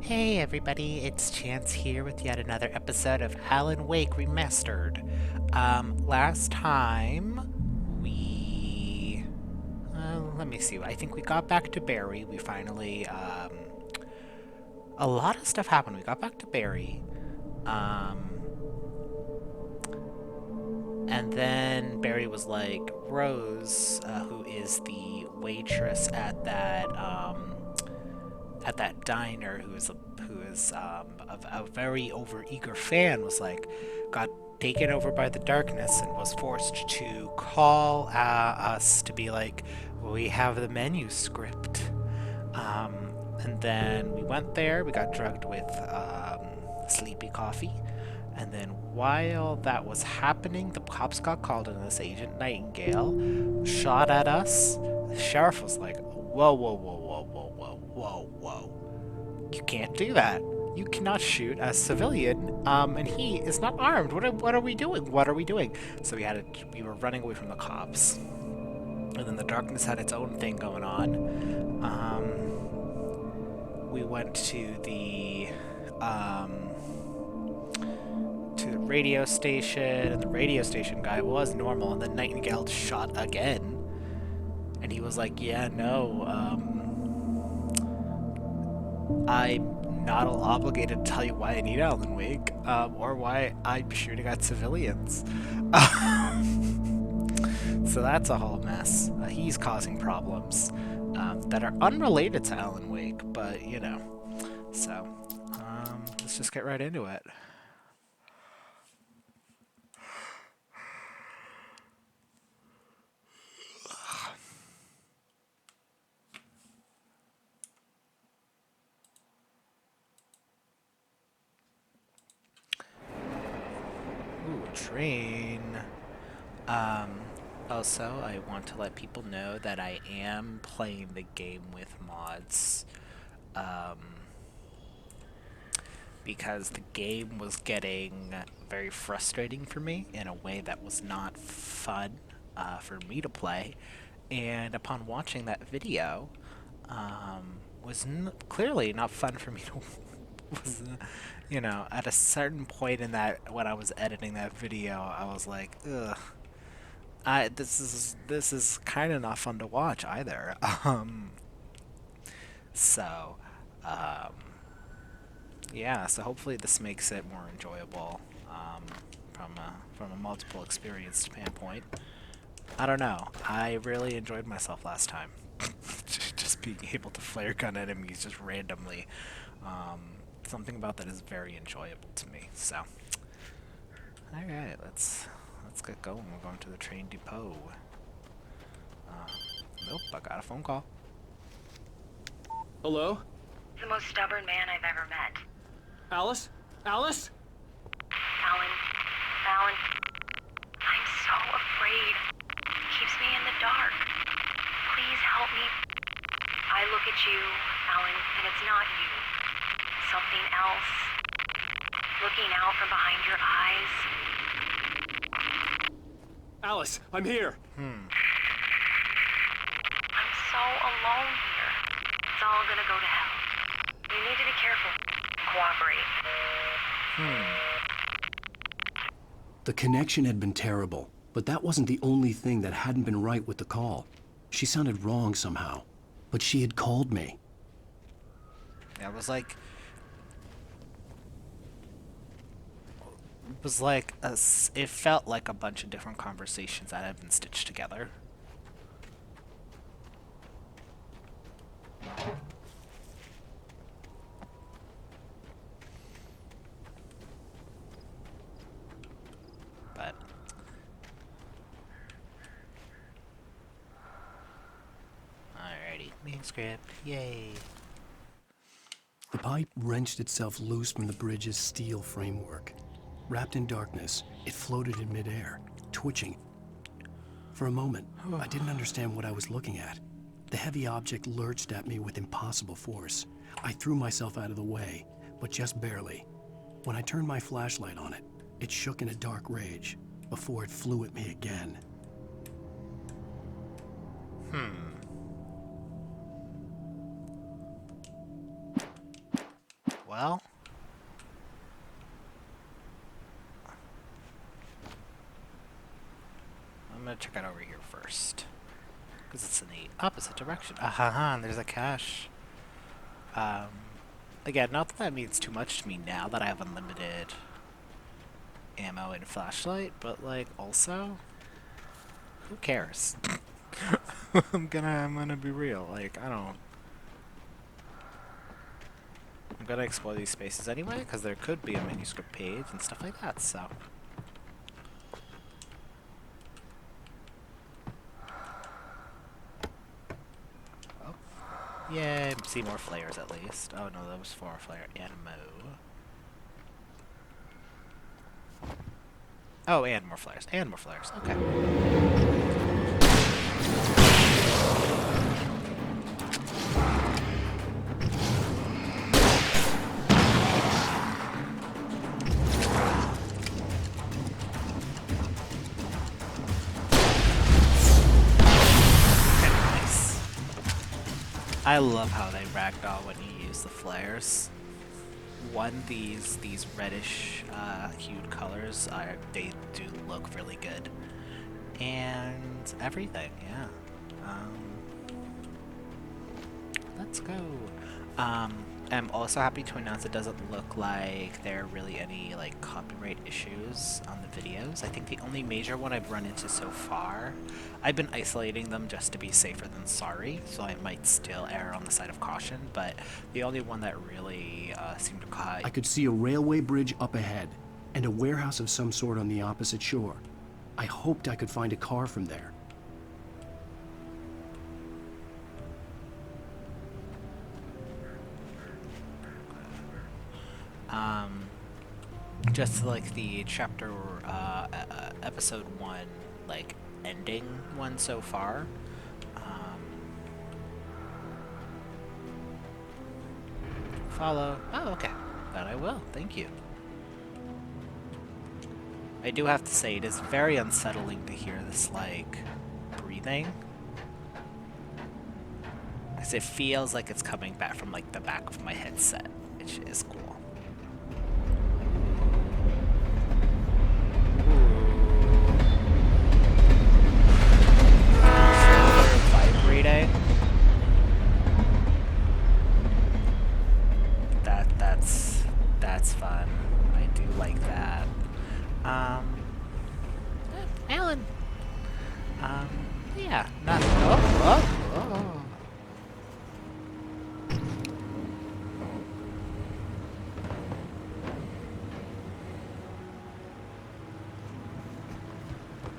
Hey everybody, it's Chance here with yet another episode of Alan Wake Remastered. Last time let me see, I think we got back to Barry. We finally, a lot of stuff happened. We got back to Barry, um, and then Barry was like, Rose, who is the waitress at that diner, who is a very overeager fan, was like got taken over by the darkness and was forced to call us to be like, we have the menu script. And then we went there. We got drugged with sleepy coffee. And then while that was happening, the cops got called in. This Agent Nightingale shot at us. The sheriff was like, whoa, whoa, whoa, whoa, whoa, whoa, whoa, whoa. You can't do that. You cannot shoot a civilian, and he is not armed. What are we doing? What are we doing? So we were running away from the cops. And then the darkness had its own thing going on. We went to the radio station, and the radio station guy was normal, and then Nightingale shot again, and he was like, "Yeah, no, I'm not obligated to tell you why I need Alan Wake, or why I'm shooting at civilians." So that's a whole mess. He's causing problems that are unrelated to Alan Wake, but you know. So let's just get right into it. Ooh, a train. Um, Also, I want to let people know that I am playing the game with mods. Um, because the game was getting very frustrating for me in a way that was not fun for me to play. And upon watching that video, was clearly not fun for me to was at a certain point in that when I was editing that video, I was like, ugh, this is kind of not fun to watch either. So, um, yeah. So hopefully this makes it more enjoyable from a multiple experience standpoint. I don't know. I really enjoyed myself last time. Just being able to flare gun enemies just randomly. Something about that is very enjoyable to me. So, all right, let's get going. We're going to the train depot. Uh, nope, I got a phone call. Hello? The most stubborn man I've ever met. Alice? Alice? Alan. Alan. I'm so afraid. He keeps me in the dark. Please help me. I look at you, Alan, and it's not you. Something else. Looking out from behind your eyes. Alice, I'm here. I'm so alone here. It's all gonna go to hell. You need to be careful. Cooperate. The connection had been terrible, but that wasn't the only thing that hadn't been right with the call. She sounded wrong somehow, but she had called me. Yeah, it felt like a bunch of different conversations that had been stitched together. But alrighty, main script, yay. The pipe wrenched itself loose from the bridge's steel framework. Wrapped in darkness, it floated in midair, twitching. For a moment, I didn't understand what I was looking at. The heavy object lurched at me with impossible force. I threw myself out of the way, but just barely. When I turned my flashlight on it, it shook in a dark rage before it flew at me again. well. I'm gonna check out over here first. Because it's in the opposite direction. And there's a cache. Again, not that that means too much to me now that I have unlimited ammo and flashlight, but like also, who cares? I'm gonna be real. Like, I'm gonna explore these spaces anyway, because there could be a manuscript page and stuff like that, so. Oh. Yay, see more flares at least. Oh no, that was 4 flare ammo. Oh, and more flares. And more flares. Okay. Nice. I love how they ragdoll when you use the flares. One, these reddish hued colors they do look really good, and everything, yeah. Let's go. I'm also happy to announce it doesn't look like there are really any like copyright issues on the videos. I think the only major one I've run into so far, I've been isolating them just to be safer than sorry, so I might still err on the side of caution, but the only one that really seemed to cause... I could see a railway bridge up ahead, and a warehouse of some sort on the opposite shore. I hoped I could find a car from there. Just like the chapter, episode 1, like, ending one so far. Follow. Oh, okay. That I will. Thank you. I do have to say, it is very unsettling to hear this, like, breathing. Because it feels like it's coming back from, like, the back of my headset, which is cool. Vibrating. That's fun. I do like that. Alan. Yeah, not. Oh.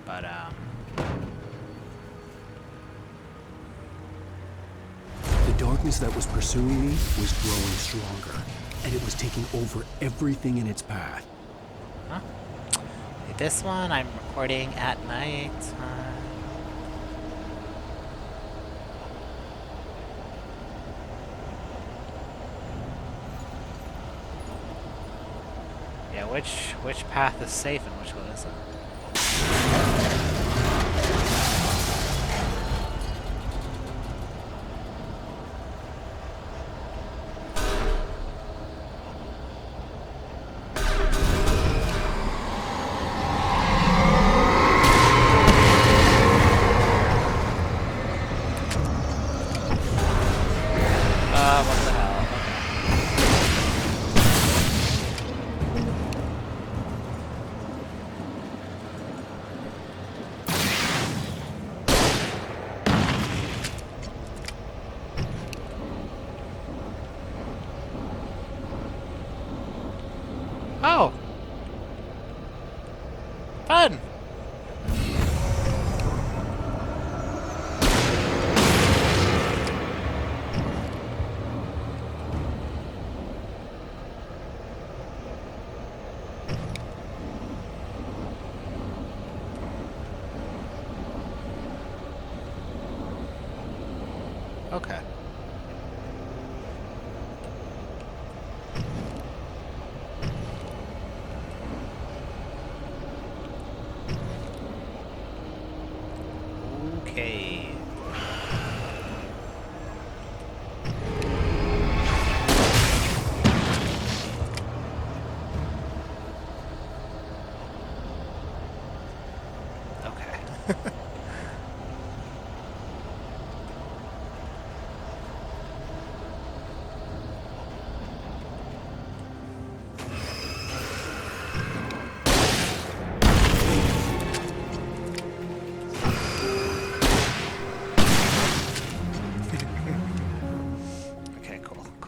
But The darkness that was pursuing me was growing stronger, and it was taking over everything in its path. huh? This one I'm recording at night. Yeah, which path is safe and which one isn't? What the hell? Okay. Oh! Fun! Okay.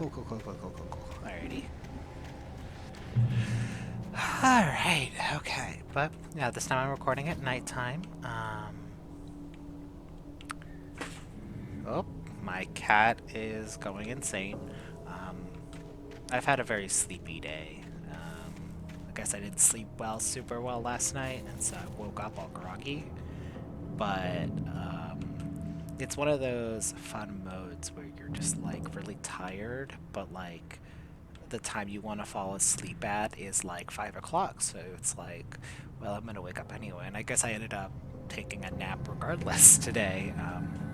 Cool. Alrighty. Alright, okay. But, yeah, this time I'm recording at nighttime. Oh, my cat is going insane. I've had a very sleepy day. I guess I didn't sleep super well last night, and so I woke up all groggy. But, it's one of those fun modes where you're just, like, really tired, but, like, the time you want to fall asleep at is, like, 5 o'clock, so it's like, well, I'm gonna wake up anyway, and I guess I ended up taking a nap regardless today.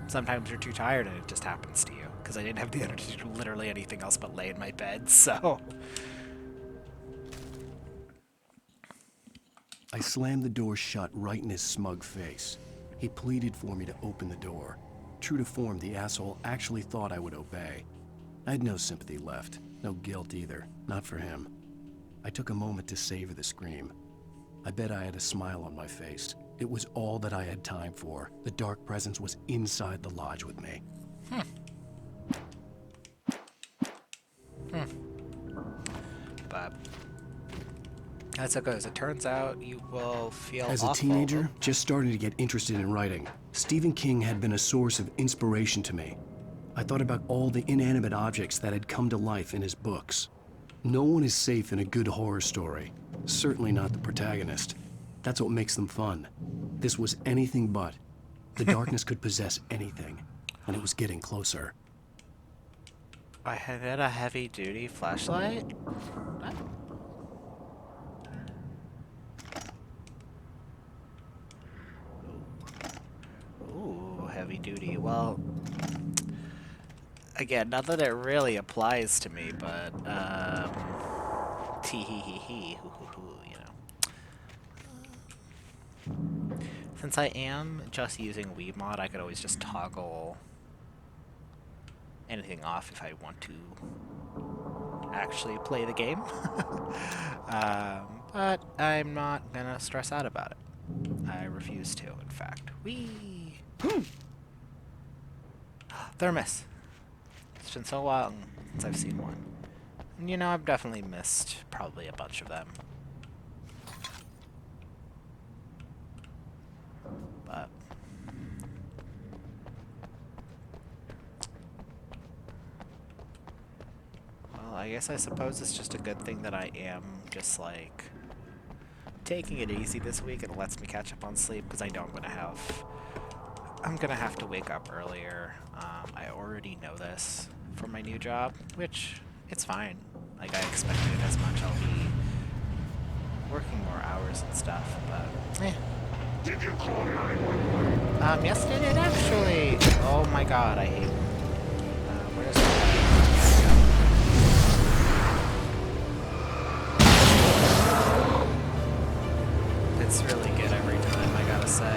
Sometimes you're too tired and it just happens to you, because I didn't have the energy to do literally anything else but lay in my bed, so... I slammed the door shut right in his smug face. He pleaded for me to open the door. True to form, the asshole actually thought I would obey. I had no sympathy left, no guilt either, not for him. I took a moment to savor the scream. I bet I had a smile on my face. It was all that I had time for. The dark presence was inside the lodge with me. But as it goes, it turns out you will feel As a awful. teenager, just starting to get interested in writing, Stephen King had been a source of inspiration to me. I thought about all the inanimate objects that had come to life in his books. No one is safe in a good horror story. Certainly not the protagonist. That's what makes them fun. This was anything but. The darkness could possess anything, and it was getting closer. I had a heavy-duty flashlight? What? Ooh, heavy-duty. Well, again, not that it really applies to me, but, tee-hee-hee-hee, hoo-hoo-hoo, you know. Since I am just using Wiimote, I could always just toggle anything off if I want to actually play the game. But I'm not gonna stress out about it. I refuse to, in fact. Whee! Thermos! It's been so long since I've seen one. And, you know, I've definitely missed probably a bunch of them. But... well, I guess I suppose it's just a good thing that I am just, like, taking it easy this week. It lets me catch up on sleep, because I know I'm gonna have to wake up earlier. I already know this from my new job, which, it's fine. Like, I expected it as much. I'll be working more hours and stuff, but, eh. Did you call 911? Yes, it did, actually. Oh my god, I hate... where's the... It's really good every time, I gotta say.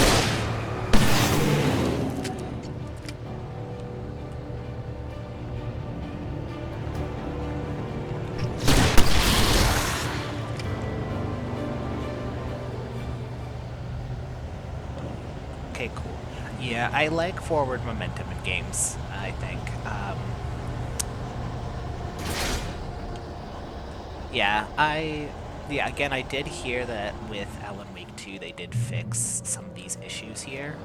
Okay, cool. Yeah, I like forward momentum in games, I think. Yeah, again, I did hear that with Alan Wake 2, they did fix some of these issues here.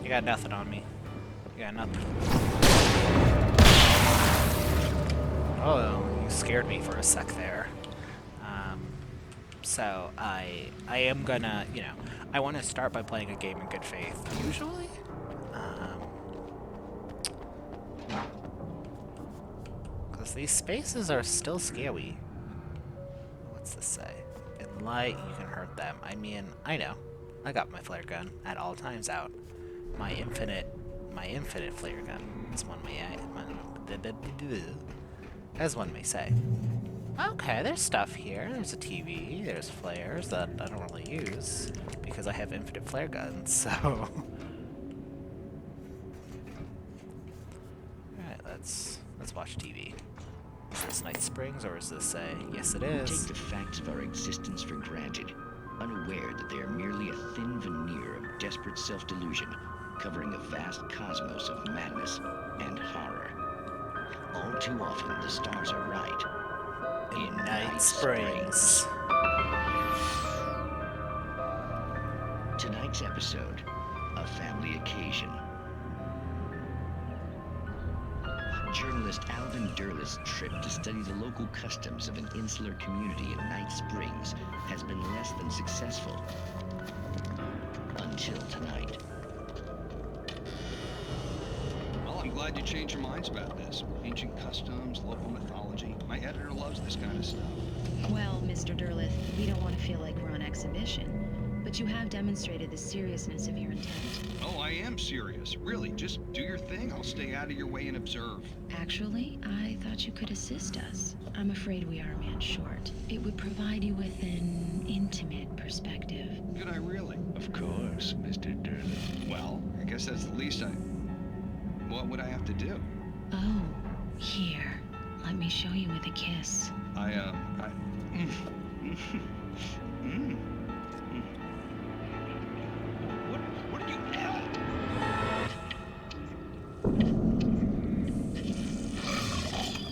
You got nothing on me. You got nothing. Oh, you scared me for a sec there. So I am gonna, you know, I want to start by playing a game in good faith, usually. Because these spaces are still scary. What's this say? In light, you can hurt them. I mean, I know. I got my flare gun at all times out. My infinite flare gun, as one may say. Okay, there's stuff here. There's a TV, there's flares that I don't really use because I have infinite flare guns, so... Alright, let's watch TV. Is this Night Springs or is this a... yes it is. Take the facts of our existence for granted. unaware that they are merely a thin veneer of desperate self-delusion, covering a vast cosmos of madness and horror. All too often, the stars are right. In Night Springs. Tonight's episode, a family occasion. Journalist Alvin Derleth's trip to study the local customs of an insular community in Night Springs has been less than successful. Until tonight. Well, I'm glad you changed your minds about this. Ancient customs, local mythology. My editor loves this kind of stuff. Well, Mr. Derleth, we don't want to feel like we're on exhibition, but you have demonstrated the seriousness of your intent. Oh, I am serious. Really, just do your thing. I'll stay out of your way and observe. Actually, I thought you could assist us. I'm afraid we are a man short. It would provide you with an intimate perspective. Could I really? Of course, Mr. Derleth. Well, I guess that's the least I... What would I have to do? Oh, here. Let me show you with a kiss. What are you...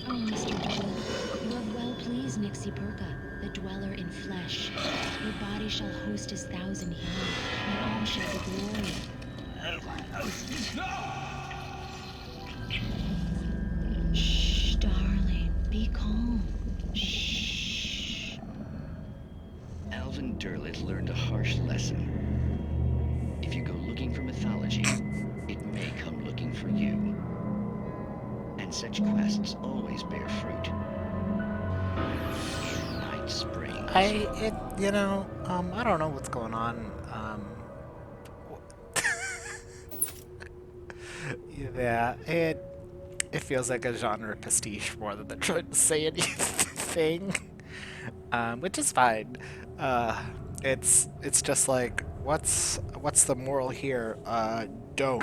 Oh, Mr. Derleth, you have well pleased Nixie Perka, the dweller in flesh. Your body shall host his 1,000 young, and all shall be glory. Shh, darling, be calm. Shh. Alvin Derleth learned a harsh lesson. If you go looking for mythology, it may come looking for you. And such quests always bear fruit. In Night Springs. I don't know what's going on. Yeah, it feels like a genre pastiche more than they're trying to say anything, which is fine. It's just like, what's the moral here? Don't.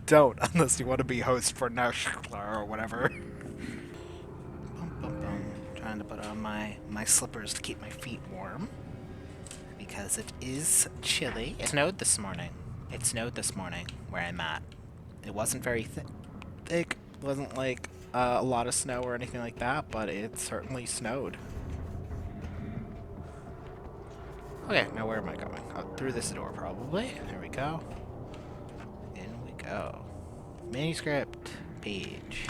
Don't, unless you want to be host for Nashklar or whatever. Bum, bum, bum. Trying to put on my slippers to keep my feet warm. Because it is chilly. It snowed this morning. It snowed this morning where I'm at. It wasn't very thick. It wasn't like a lot of snow or anything like that, but it certainly snowed. Okay, now where am I going? Through this door, probably. There we go. In we go. Manuscript page.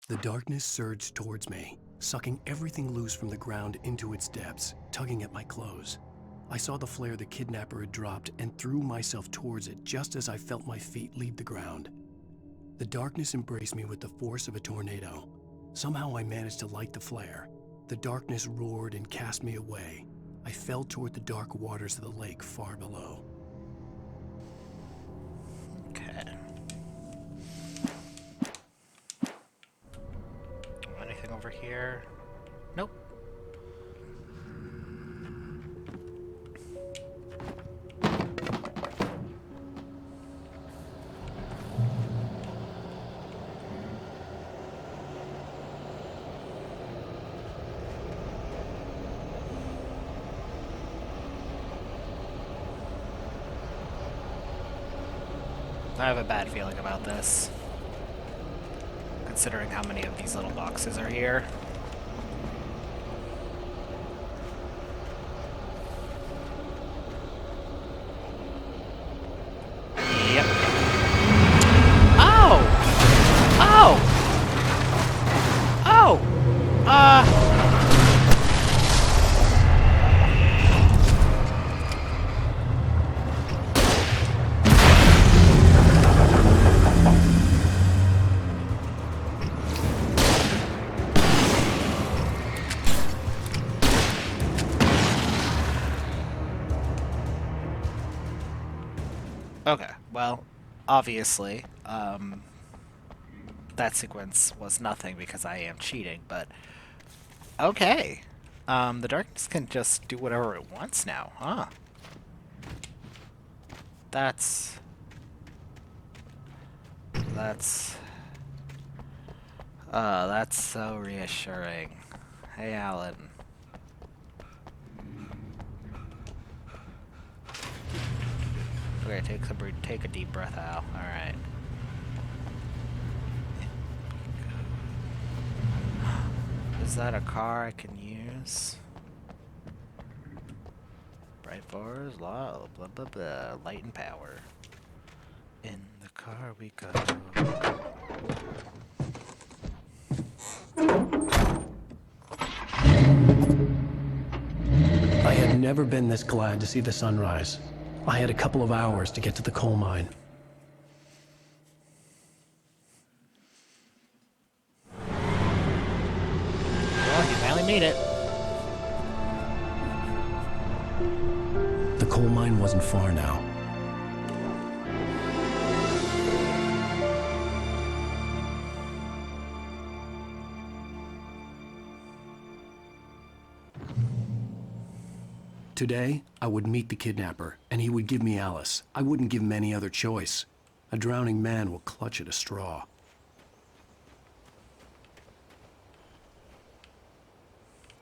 The darkness surged towards me, sucking everything loose from the ground into its depths, tugging at my clothes. I saw the flare the kidnapper had dropped and threw myself towards it just as I felt my feet leave the ground. The darkness embraced me with the force of a tornado. Somehow I managed to light the flare. The darkness roared and cast me away. I fell toward the dark waters of the lake far below. Okay. Anything over here? Nope. I have a bad feeling about this, considering how many of these little boxes are here. Yep. Oh! Oh! Oh! Okay, well, obviously, that sequence was nothing because I am cheating, but okay. The darkness can just do whatever it wants now, huh? That's Oh, that's so reassuring. Hey, Alan. Okay, take a deep breath out. All right. Is that a car I can use? Bright bars, blah blah blah blah. Light and power. In the car we go. I had never been this glad to see the sunrise. I had a couple of hours to get to the coal mine. Well, you finally made it. The coal mine wasn't far now. Today, I would meet the kidnapper, and he would give me Alice. I wouldn't give him any other choice. A drowning man will clutch at a straw.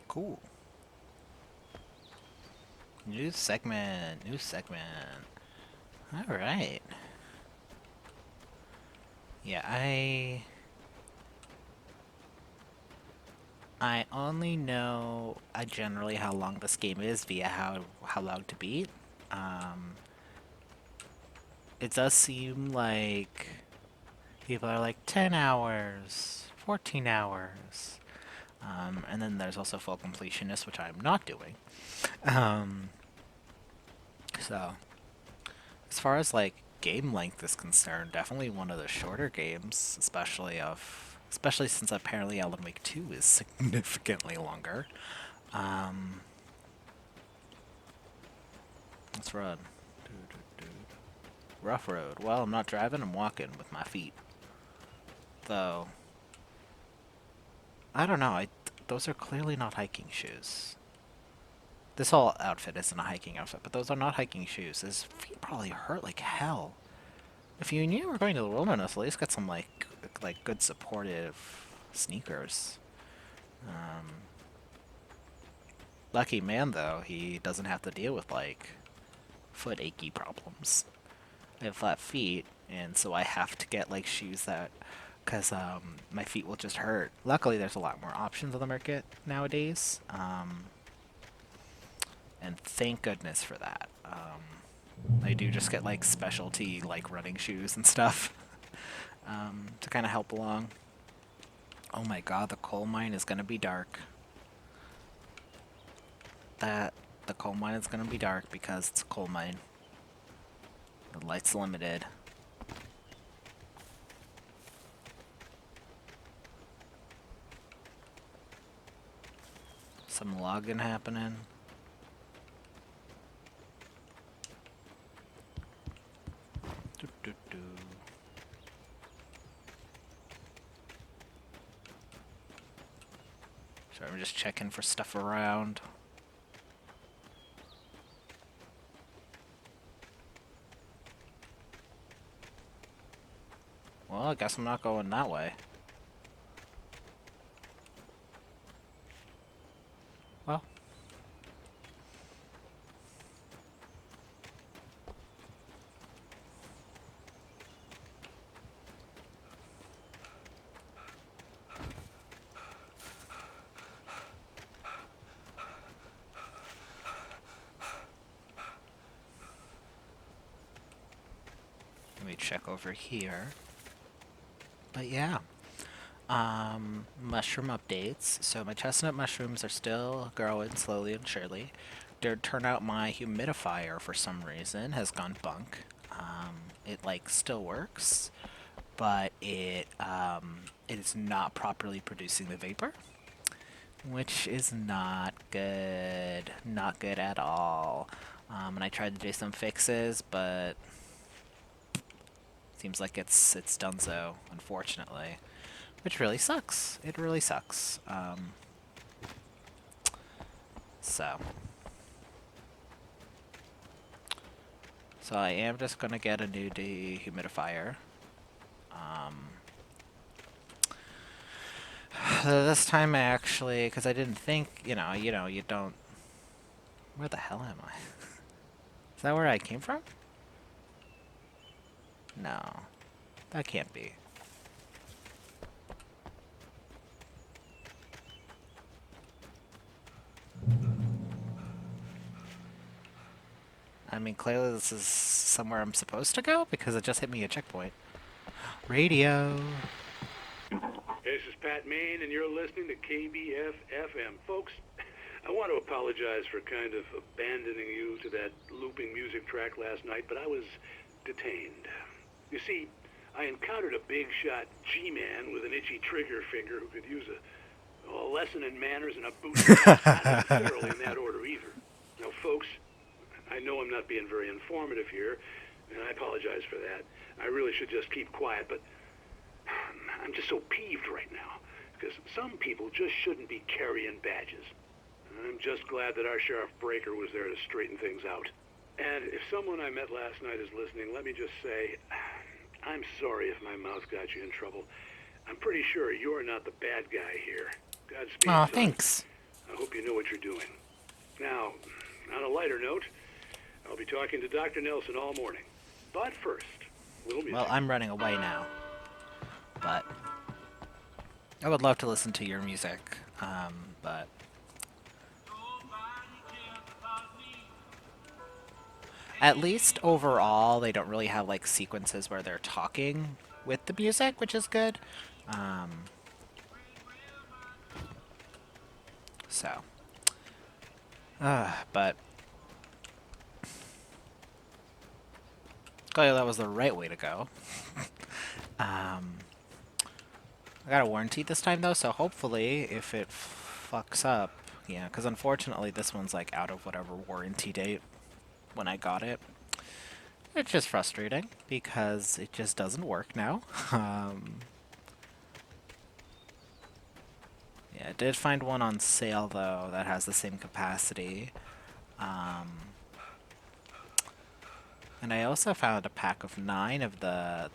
Cool. New segment. New segment. All right. Yeah, I only know generally how long this game is via how long to beat. Um, it does seem like people are like 10 hours, 14 hours. And then there's also full completionist, which I'm not doing. Um, so, as far as like game length is concerned, definitely one of the shorter games, especially since apparently Alan Wake 2 is significantly longer. Let's run. Rough road. Well, I'm not driving, I'm walking with my feet. Though, I don't know, those are clearly not hiking shoes. This whole outfit isn't a hiking outfit, but those are not hiking shoes. His feet probably hurt like hell. If you knew you were going to the wilderness, at least get some like good supportive sneakers. Lucky man though, he doesn't have to deal with like foot achy problems. I have flat feet, and so I have to get like shoes that, cause my feet will just hurt. Luckily, there's a lot more options on the market nowadays, and thank goodness for that. I do just get like specialty like running shoes and stuff to kind of help along. Oh my god, the coal mine is gonna be dark. The coal mine is gonna be dark because it's a coal mine. The light's limited. Some logging happening. Doo -doo -doo. Sorry, I'm just checking for stuff around. Well, I guess I'm not going that way. Well. Let me check over here. But yeah. Mushroom updates. So my chestnut mushrooms are still growing slowly and surely. Turn out my humidifier for some reason has gone bunk. It like still works, but it is not properly producing the vapor, which is not good. Not good at all. And I tried to do some fixes, but seems like it's done so, unfortunately. Which really sucks. It really sucks. So I am just gonna get a new dehumidifier. This time I actually, because I didn't think, you don't. Where the hell am I? Is that where I came from? No, that can't be. I mean, clearly this is somewhere I'm supposed to go because it just hit me a checkpoint. Radio. This is Pat Main, and you're listening to KBF-FM. Folks, I want to apologize for kind of abandoning you to that looping music track last night, but I was detained. You see, I encountered a big shot G-man with an itchy trigger finger who could use a lesson in manners and a boost. Not necessarily in that order either. Now, folks, I know I'm not being very informative here, and I apologize for that. I really should just keep quiet, but I'm just so peeved right now, because some people just shouldn't be carrying badges. I'm just glad that our Sheriff Breaker was there to straighten things out. And if someone I met last night is listening, let me just say, I'm sorry if my mouth got you in trouble. I'm pretty sure you're not the bad guy here. Godspeed, Aw, son. thanks. I hope you know what you're doing. Now, on a lighter note, I'll be talking to Dr. Nelson all morning. But first, little music. Well, I'm running away now. But I would love to listen to your music. But at least overall, they don't really have like sequences where they're talking with the music, which is good. So, but clearly that was the right way to go. I got a warranty this time though, so hopefully if it fucks up, yeah, because unfortunately this one's like out of whatever warranty date when I got it. It's just frustrating because it just doesn't work now. Yeah, I did find one on sale though that has the same capacity. And I also found a pack of 9 of the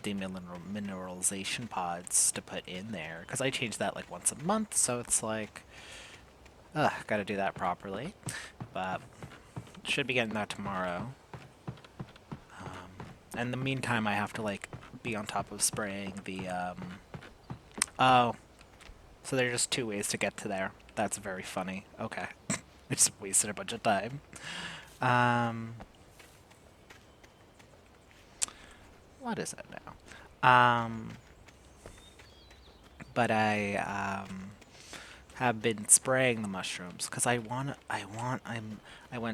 demineralization pods to put in there, because I change that like once a month, so it's like, gotta do that properly. But should be getting that tomorrow. In the meantime, I have to like be on top of spraying the oh, so there's just 2 ways to get to there. That's very funny. Okay, I just wasted a bunch of time. What is it now? But I have been spraying the mushrooms because I went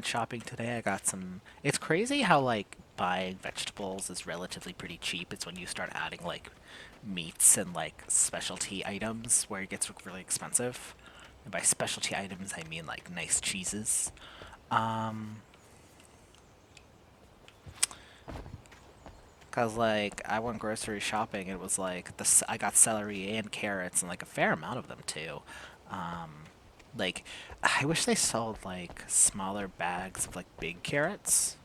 shopping today. I got some. It's crazy how like buying vegetables is relatively pretty cheap. It's when you start adding like meats and like specialty items where it gets really expensive. And by specialty items, I mean like nice cheeses. Cause like I went grocery shopping, it was like I got celery and carrots and like a fair amount of them too. Like I wish they sold like smaller bags of like big carrots.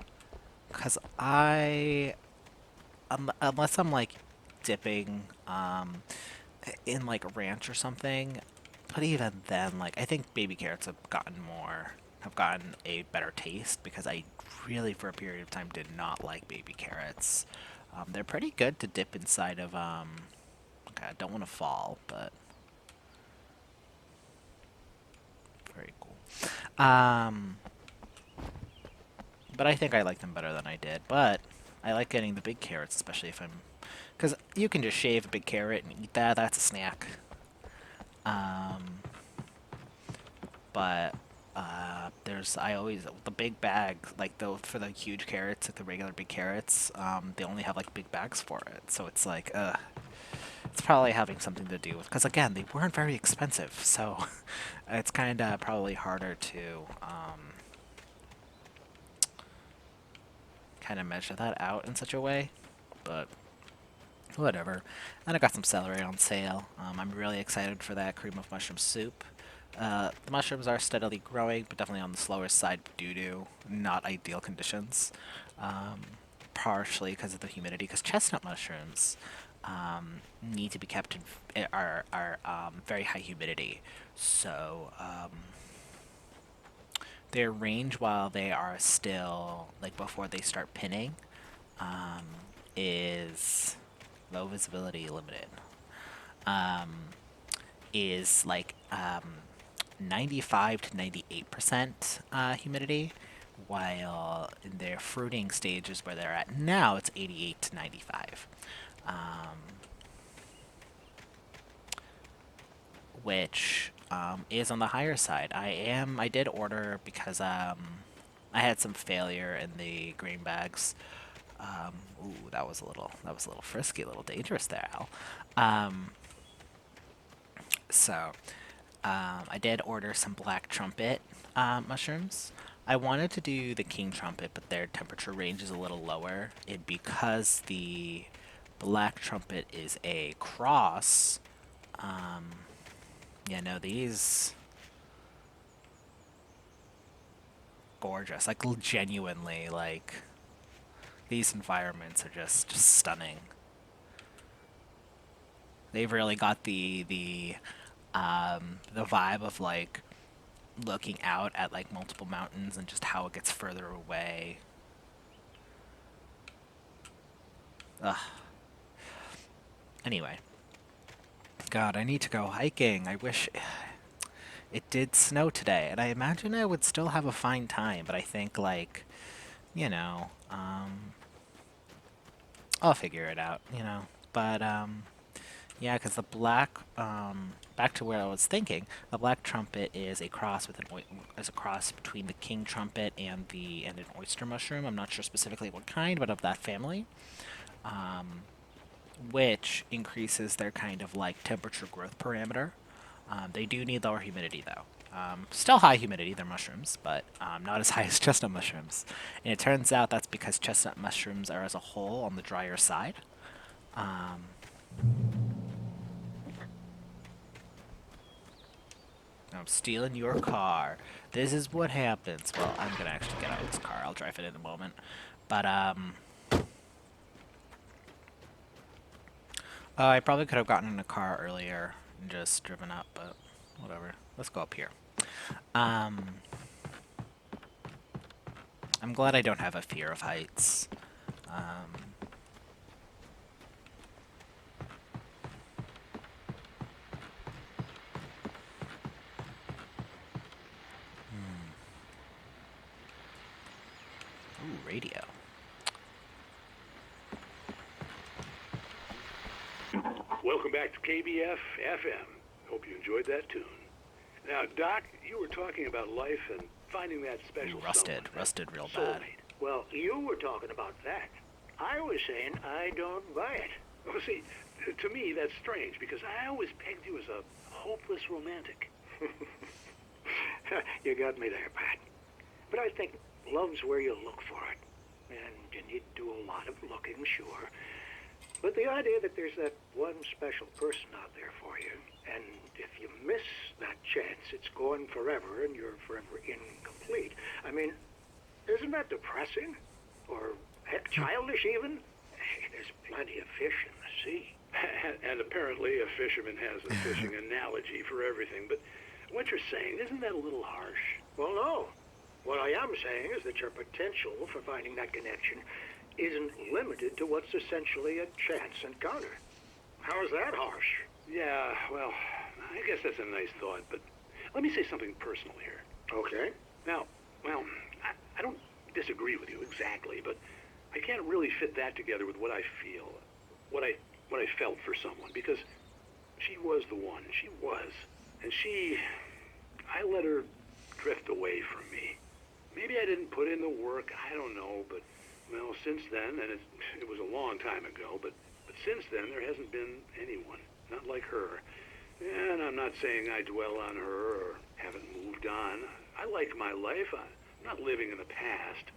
Cause unless I'm like dipping in like ranch or something, but even then, like I think baby carrots have gotten a better taste because I really for a period of time did not like baby carrots. They're pretty good to dip inside of, okay, I don't want to fall, but very cool. But I think I like them better than I did, but I like getting the big carrots, especially if I'm, because you can just shave a big carrot and eat that, that's a snack. But I always, the big bag, like for the huge carrots, like the regular big carrots, they only have like big bags for it. So it's like, it's probably having something to do with, because again, they weren't very expensive. So it's kind of probably harder to kind of measure that out in such a way, but whatever. And I got some celery on sale. I'm really excited for that cream of mushroom soup. The mushrooms are steadily growing, but definitely on the slower side due to not ideal conditions. Partially because of the humidity, because chestnut mushrooms need to be kept in are very high humidity. So their range while they are still like before they start pinning um, is low visibility limited. Um, is like 95 to 98% humidity, while in their fruiting stages where they're at now, it's 88 to 95. Which is on the higher side. I did order because I had some failure in the green bags. Ooh, that was a little frisky, a little dangerous there, Al. So I did order some black trumpet mushrooms. I wanted to do the king trumpet, but their temperature range is a little lower. And because the black trumpet is a cross, yeah, no, these gorgeous. Like genuinely, like these environments are just stunning. They've really got the vibe of like looking out at like multiple mountains and just how it gets further away. Ugh. Anyway, God, I need to go hiking. I wish it did snow today, and I imagine I would still have a fine time, but I think like, you know, I'll figure it out, you know. But yeah, because the black, back to where I was thinking, the black trumpet is a cross with is a cross between the king trumpet and an oyster mushroom. I'm not sure specifically what kind, but of that family, which increases their kind of like temperature growth parameter. They do need lower humidity though. Still high humidity, they're mushrooms, but not as high as chestnut mushrooms. And it turns out that's because chestnut mushrooms are as a whole on the drier side. I'm stealing your car. This is what happens. Well, I'm gonna actually get out of this car. I'll drive it in a moment. But, I probably could have gotten in a car earlier and just driven up, but whatever. Let's go up here. I'm glad I don't have a fear of heights. Ooh, radio. Welcome back to KBF FM. Hope you enjoyed that tune. Now, Doc, you were talking about life and finding that special someone, Rusted real bad. soulmate. Well, you were talking about that. I was saying I don't buy it. Well, see, to me that's strange because I always pegged you as a hopeless romantic. You got me there, Pat. But I think love's where you look for it. And you need to do a lot of looking, sure. But the idea that there's that one special person out there for you, and if you miss that chance, it's gone forever and you're forever incomplete. I mean, isn't that depressing? Or, heck, childish even? Hey, there's plenty of fish in the sea. And apparently a fisherman has a fishing analogy for everything, but what you're saying, isn't that a little harsh? Well, no. What I am saying is that your potential for finding that connection isn't limited to what's essentially a chance encounter. How is that harsh? Yeah, well, I guess that's a nice thought, but let me say something personal here. Okay. Now, well, I don't disagree with you exactly, but I can't really fit that together with what I feel, what I felt for someone, because she was the one. She was. And I let her drift away from me. Maybe I didn't put in the work, I don't know, but, well, since then, and it was a long time ago, but since then there hasn't been anyone, not like her. And I'm not saying I dwell on her or haven't moved on. I like my life. I'm not living in the past,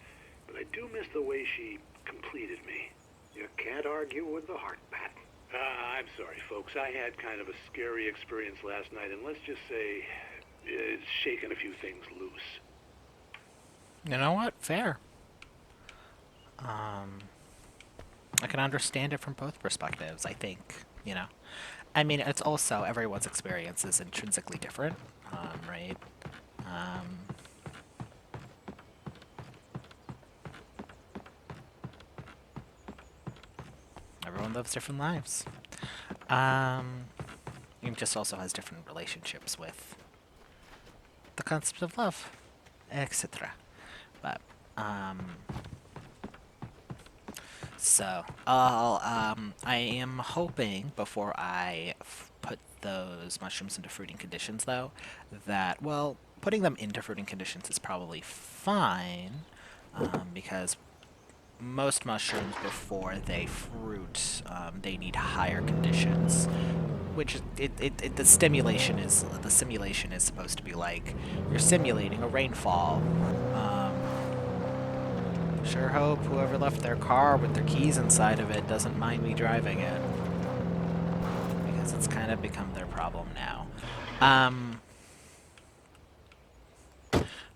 but I do miss the way she completed me. You can't argue with the heart, Pat. I'm sorry, folks. I had kind of a scary experience last night, and let's just say it's shaken a few things loose. You know what? Fair. I can understand it from both perspectives, I think, you know. I mean, it's also everyone's experience is intrinsically different, right? Um, everyone lives different lives. Um, it just also has different relationships with the concept of love, etc. But, so, I am hoping before I put those mushrooms into fruiting conditions, though, that, well, putting them into fruiting conditions is probably fine, because most mushrooms, before they fruit, they need higher conditions, which the simulation is supposed to be like you're simulating a rainfall. Um, Sure hope whoever left their car with their keys inside of it doesn't mind me driving it. Because it's kind of become their problem now. I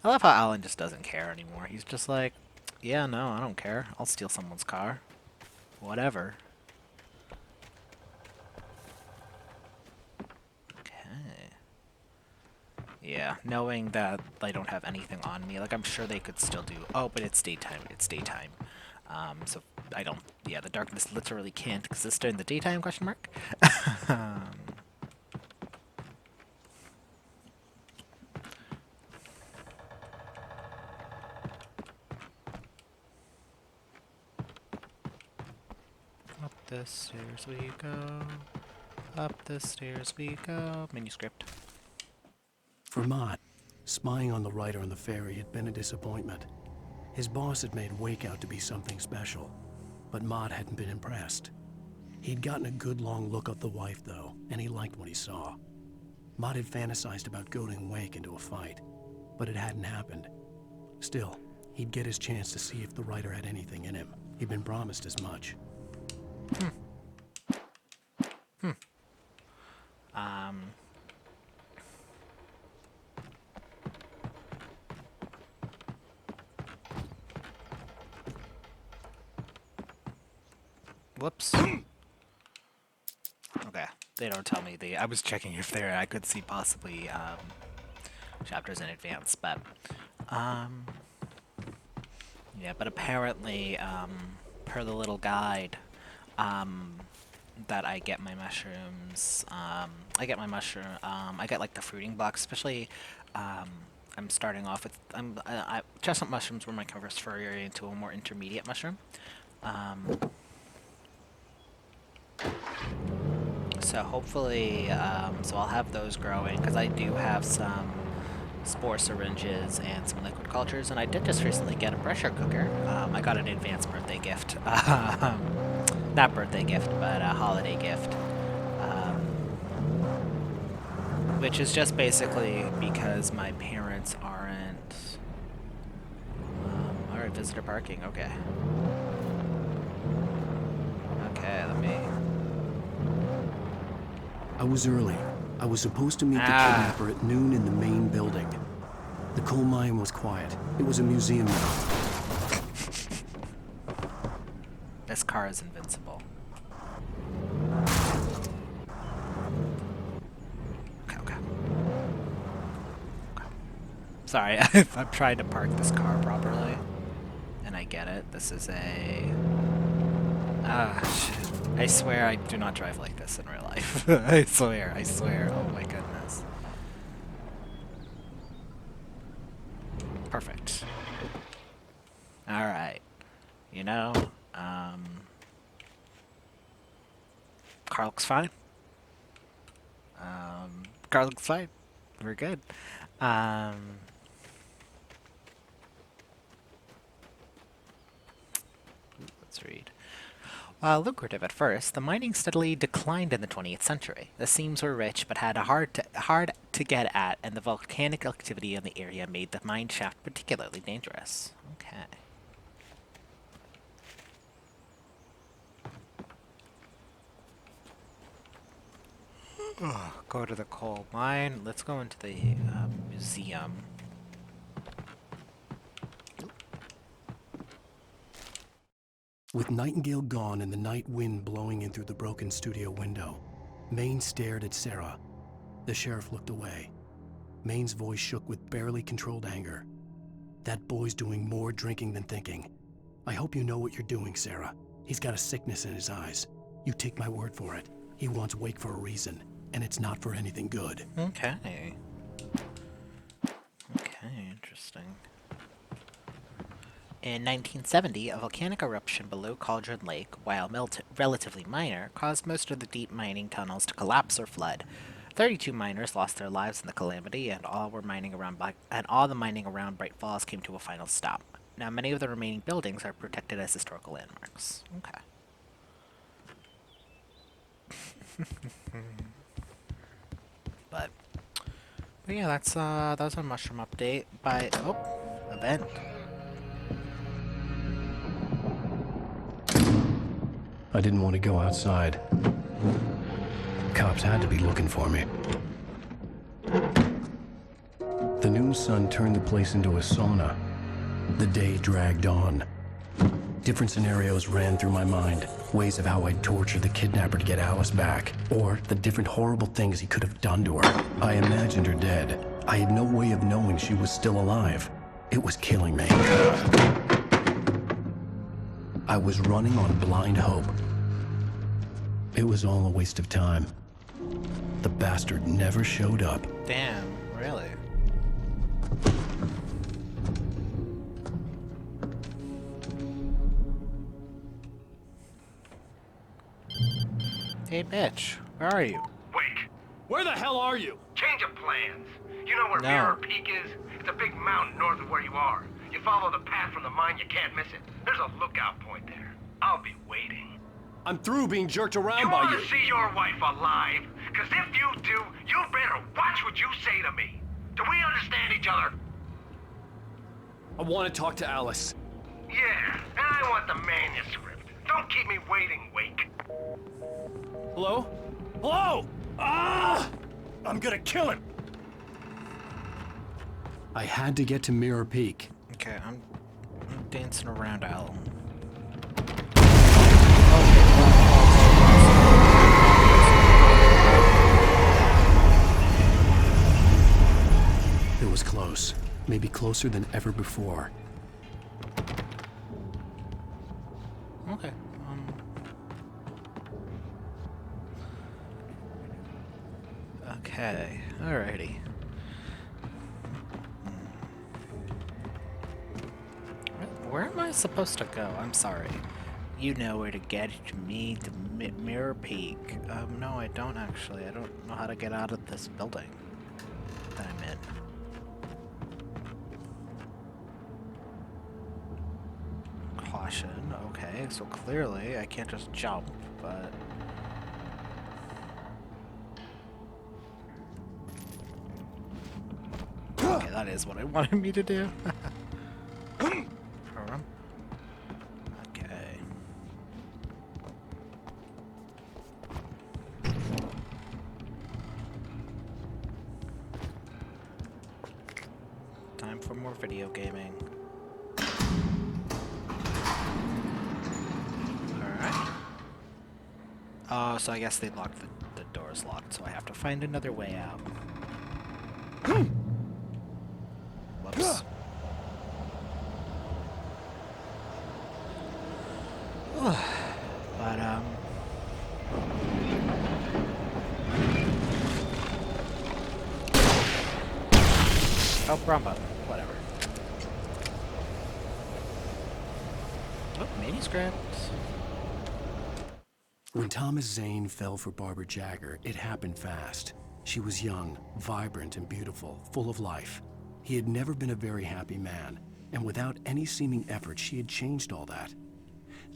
love how Alan just doesn't care anymore. He's just like, yeah, no, I don't care. I'll steal someone's car. Whatever. Okay. Yeah, knowing that I don't have anything on me, like, I'm sure they could still do... Oh, but it's daytime. It's daytime. So I don't... Yeah, the darkness literally can't exist during the daytime, question mark? Up the stairs we go. Up the stairs we go. Manuscript. For Mott, spying on the writer on the ferry had been a disappointment. His boss had made Wake out to be something special, but Mott hadn't been impressed. He'd gotten a good long look at the wife, though, and he liked what he saw. Mott had fantasized about goading Wake into a fight, but it hadn't happened. Still, he'd get his chance to see if the writer had anything in him. He'd been promised as much. Whoops. Okay, they don't tell me I was checking if I could see possibly, chapters in advance, but, yeah, but apparently, per the little guide, that I get my mushrooms, I get, like, the fruiting box, especially, I'm starting off with, chestnut mushrooms were my first foray into a more intermediate mushroom. So hopefully, so I'll have those growing, because I do have some spore syringes and some liquid cultures, and I did just recently get a pressure cooker. I got an advanced birthday gift. Not birthday gift, but a holiday gift. Which is just basically because my parents aren't... Alright, visitor parking, okay. Okay, let me... I was early. I was supposed to meet the kidnapper at noon in the main building. The coal mine was quiet. It was a museum now. This car is invincible. Okay. Sorry, I'm trying to park this car properly. And I get it. This is a... shit. I swear I do not drive like this in real life. I swear. Oh my goodness. Perfect. Alright. You know, car looks fine. Car looks fine. We're good. Let's read. While lucrative at first, the mining steadily declined in the 20th century. The seams were rich but had hard to get at, and the volcanic activity in the area made the mine shaft particularly dangerous. Okay. Go to the coal mine. Let's go into the museum. With Nightingale gone and the night wind blowing in through the broken studio window, Maine stared at Sarah. The sheriff looked away. Maine's voice shook with barely controlled anger. That boy's doing more drinking than thinking. I hope you know what you're doing, Sarah. He's got a sickness in his eyes. You take my word for it. He wants Wake for a reason, and it's not for anything good. Okay. Okay, interesting. In 1970, a volcanic eruption below Cauldron Lake, while relatively minor, caused most of the deep mining tunnels to collapse or flood. 32 miners lost their lives in the calamity, and all the mining around Bright Falls came to a final stop. Now, many of the remaining buildings are protected as historical landmarks. Okay. but yeah, that was a mushroom update by event. I didn't want to go outside. Cops had to be looking for me. The noon sun turned the place into a sauna. The day dragged on. Different scenarios ran through my mind. Ways of how I'd torture the kidnapper to get Alice back. Or the different horrible things he could have done to her. I imagined her dead. I had no way of knowing she was still alive. It was killing me. I was running on blind hope. It was all a waste of time. The bastard never showed up. Damn, really? Hey, bitch, where are you? Wake! Where the hell are you? Change of plans. You know where No. Mirror Peak is? It's a big mountain north of where you are. You follow the path from the mine, you can't miss it. There's a lookout point there. I'll be waiting. I'm through being jerked around You by want you. to see your wife alive? Because if you do, you better watch what you say to me. Do we understand each other? I want to talk to Alice. Yeah, and I want the manuscript. Don't keep me waiting, Wake. Hello? Hello? Ah! I'm gonna kill him. I had to get to Mirror Peak. Okay, I'm dancing around Al. It was close. Maybe closer than ever before. Okay. Okay. Alrighty. Where am I supposed to go? I'm sorry. You know where to get to me, to Mirror Peak. No, I don't actually. I don't know how to get out of this building that I'm in. Caution. Okay, so clearly I can't just jump, but... Okay, that is what I wanted me to do. Okay. Time for more video gaming. Alright. Oh, so I guess they locked the door's locked, so I have to find another way out. Whoops. But, oh, wrong button. Whatever. Oh, manuscripts. When Thomas Zane fell for Barbara Jagger, it happened fast. She was young, vibrant, and beautiful, full of life. He had never been a very happy man, and without any seeming effort, she had changed all that.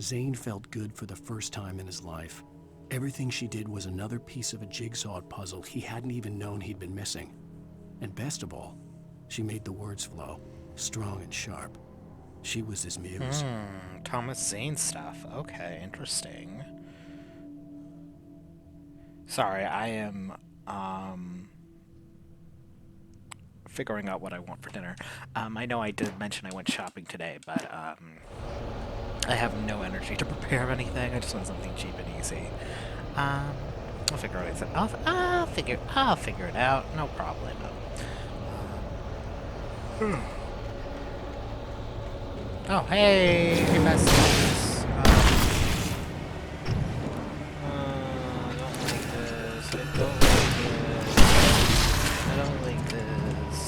Zane felt good for the first time in his life. Everything she did was another piece of a jigsaw puzzle he hadn't even known he'd been missing. And best of all, she made the words flow, strong and sharp. She was his muse. Thomas Zane stuff. Okay, interesting. Sorry, I am, figuring out what I want for dinner. I know I did mention I went shopping today, but, I have no energy to prepare anything. I just want something cheap and easy. I'll figure it out. I'll figure it out. No problem. Oh, hey, besties. I don't like this. I don't like this. I don't like this.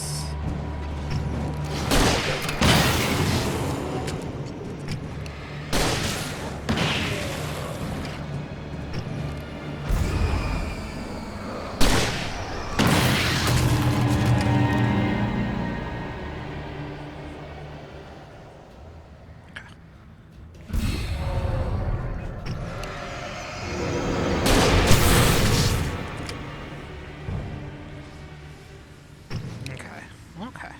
Okay.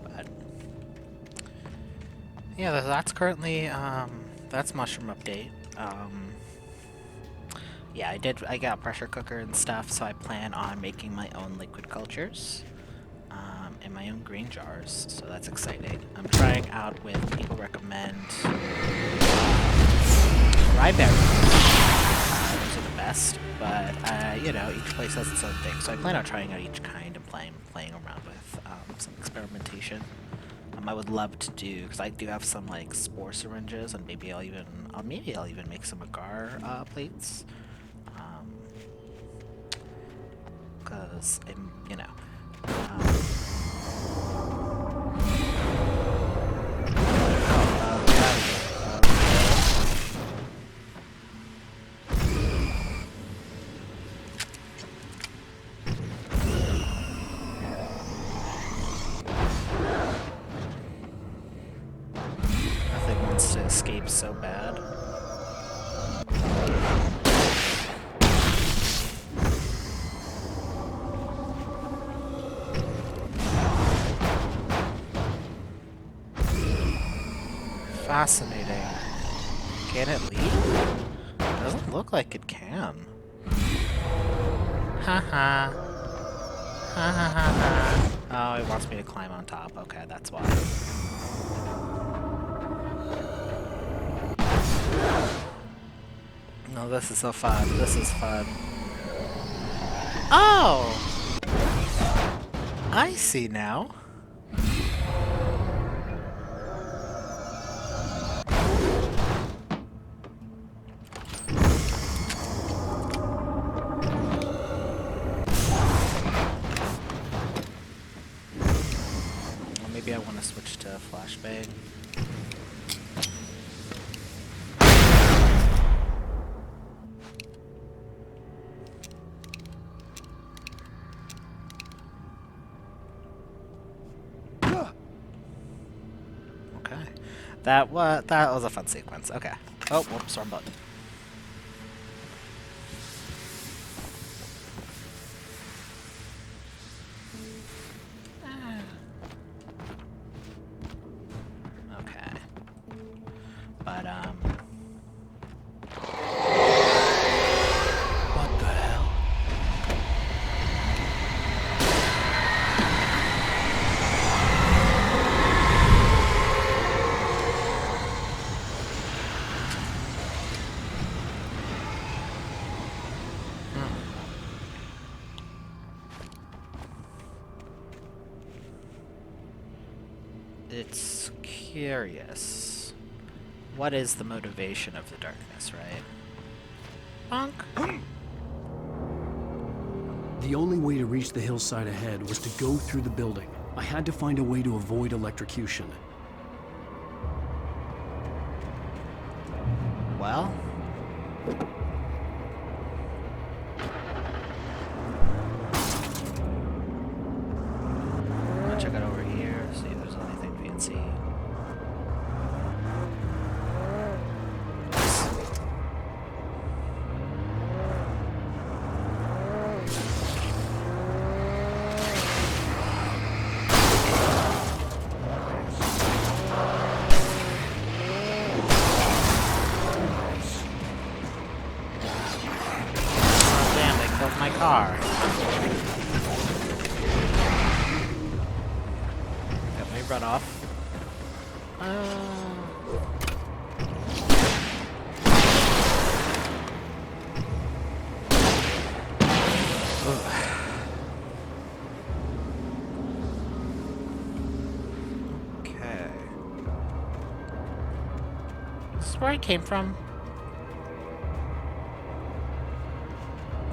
But yeah, that's currently that's mushroom update. Yeah, I got a pressure cooker and stuff, so I plan on making my own liquid cultures in my own green jars, so that's exciting. I'm trying out with people recommend rye berries. Those are the best, but you know, each place has its own thing. So I plan on trying out each kind and playing around with some experimentation. I would love to do, because I do have some like spore syringes, and maybe I'll even make some agar plates. Because I'm, you know. Nothing wants to escape so bad. Fascinating. Can it leave? Doesn't look like it can. Haha. Ha ha ha ha. Oh, it wants me to climb on top. Okay, that's why. No, this is so fun. This is fun. Oh! I see now. Maybe I want to switch to flashbang. Okay, that was a fun sequence. Okay. Oh, whoops, wrong button. But, what the hell? It's curious. What is the motivation of the darkness, right? Bonk. The only way to reach the hillside ahead was to go through the building. I had to find a way to avoid electrocution. Well... I'll check it over here, see if there's anything fancy. My car. Got my run off. Okay. This is where I came from.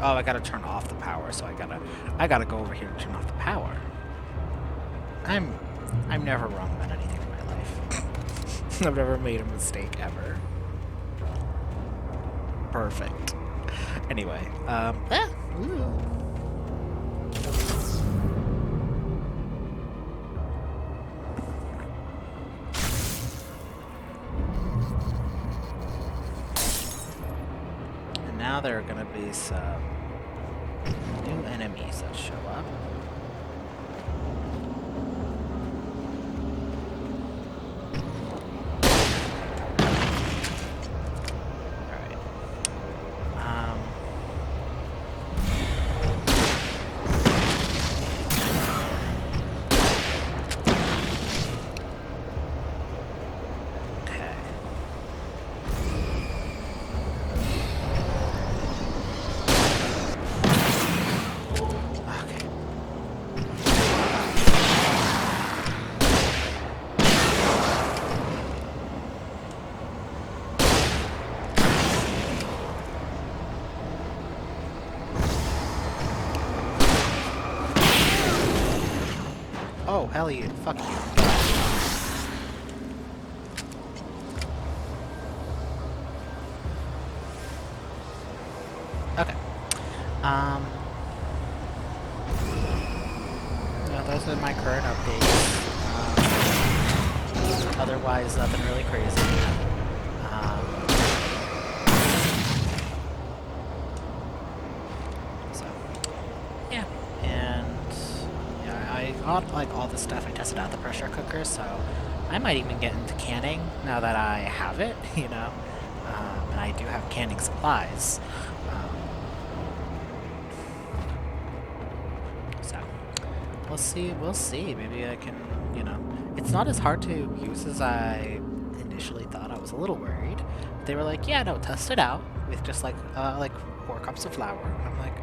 Oh, I gotta turn off the power, so I gotta go over here and turn off the power. I'm never wrong about anything in my life. I've never made a mistake ever. Perfect. Anyway, ooh. And now there are gonna be some new enemies that show up. Oh, hell you. Fuck you. Okay. Well, those are my current updates. Otherwise, nothing really crazy. So, yeah. And I got like all the stuff. I tested out the pressure cooker, so I might even get into canning now that I have it, you know. And I do have canning supplies. So we'll see. Maybe I can, you know. It's not as hard to use as I initially thought. I was a little worried. They were like, yeah, no, test it out with just like 4 cups of flour. And I'm like,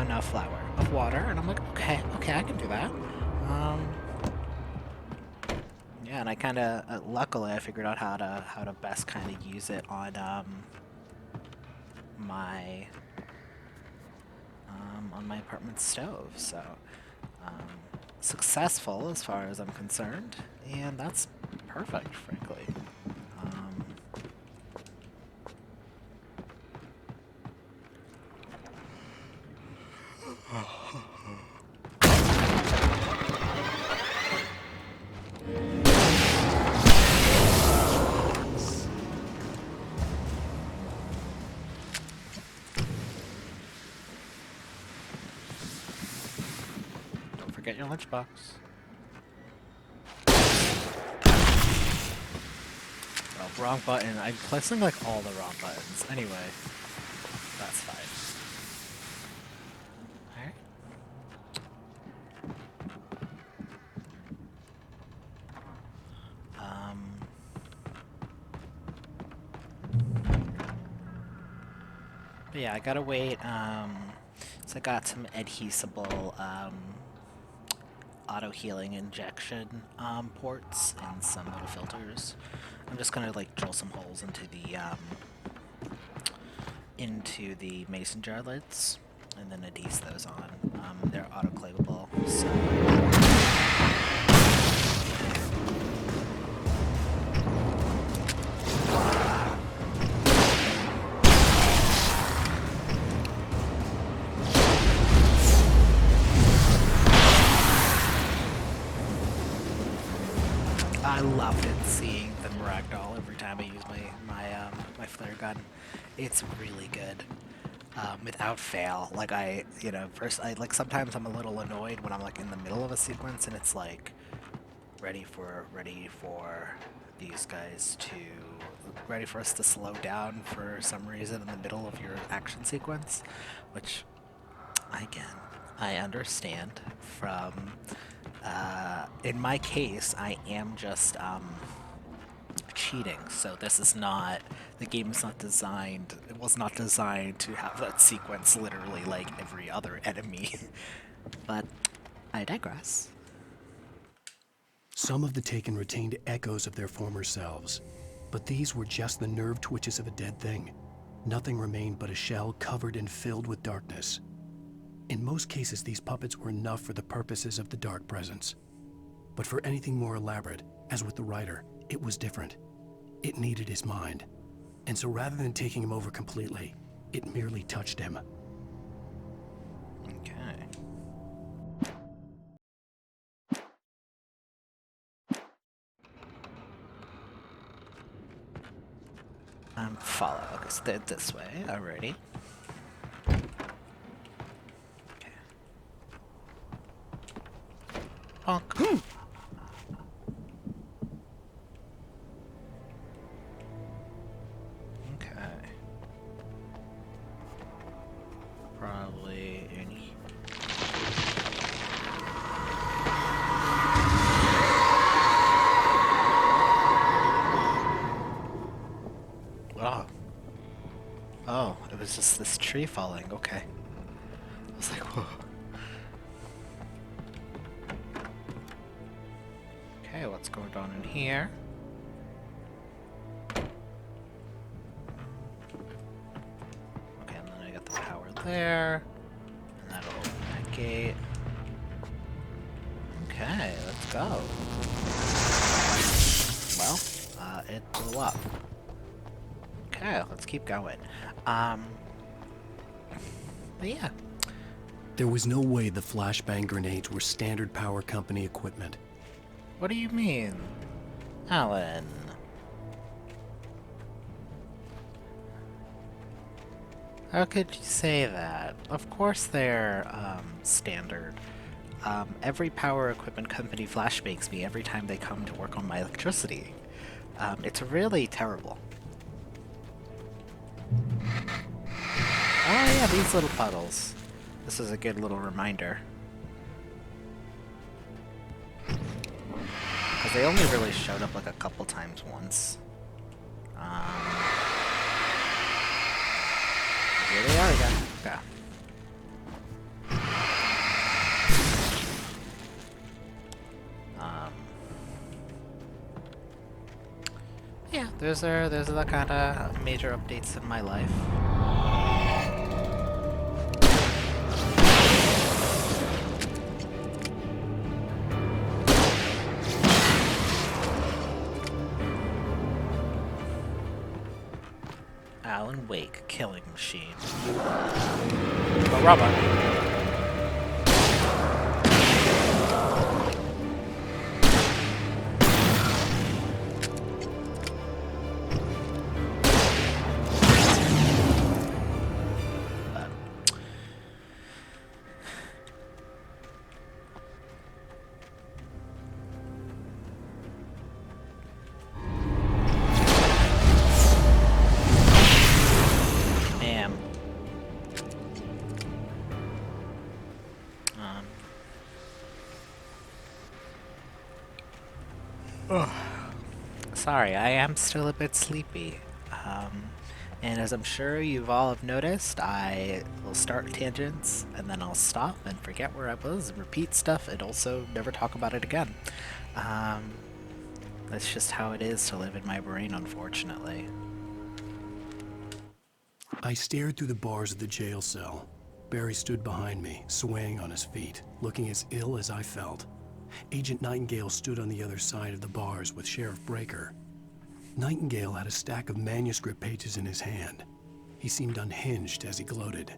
enough flour of water, and I'm like, okay, I can do that. Yeah, and I kind of luckily I figured out how to best kind of use it on my apartment stove. So successful as far as I'm concerned, and that's perfect, frankly. Forget your lunchbox. Oh, wrong button. I'm pressing like all the wrong buttons. Anyway, that's fine. Alright. But yeah, I gotta wait. So I got some adhesible auto-healing injection ports and some little filters. I'm just gonna like drill some holes into the mason jar lids and then adhese those on. They're autoclavable, so I loved it seeing them ragdoll every time I use my flare gun. It's really good. Without fail. Like first like sometimes I'm a little annoyed when I'm like in the middle of a sequence and it's like ready for these guys to ready for us to slow down for some reason in the middle of your action sequence, which again I understand from In my case, I am just cheating. So this is not, the game is not designed, it was not designed to have that sequence literally like every other enemy. But I digress. Some of the Taken retained echoes of their former selves, but these were just the nerve twitches of a dead thing. Nothing remained but a shell covered and filled with darkness. In most cases, these puppets were enough for the purposes of the Dark Presence. But for anything more elaborate, as with the writer, it was different. It needed his mind. And so rather than taking him over completely, it merely touched him. Okay. Follow. Okay, so they're this way already. Okay. Bonk. Okay. Probably in here. Oh. Oh, it was just this tree falling. Okay. I was like, whoa. Okay, what's going on in here? Okay, and then I got the power there. And that'll open that gate. Okay, let's go. Well, it blew up. Okay, let's keep going. But yeah. There was no way the flashbang grenades were standard power company equipment. What do you mean? Alan. How could you say that? Of course they're, standard. Every power equipment company flashbangs me every time they come to work on my electricity. It's really terrible. Oh yeah, these little puddles. This is a good little reminder. Because they only really showed up like a couple times once. Here they are again. Okay. Yeah, those are the kind of major updates in my life. Alan Wake, killing machine. Oh, robot. Sorry, I am still a bit sleepy. And as I'm sure you've all have noticed, I will start tangents, and then I'll stop and forget where I was and repeat stuff and also never talk about it again. That's just how it is to live in my brain, unfortunately. I stared through the bars of the jail cell. Barry stood behind me, swaying on his feet, looking as ill as I felt. Agent Nightingale stood on the other side of the bars with Sheriff Breaker. Nightingale had a stack of manuscript pages in his hand. He seemed unhinged as he gloated.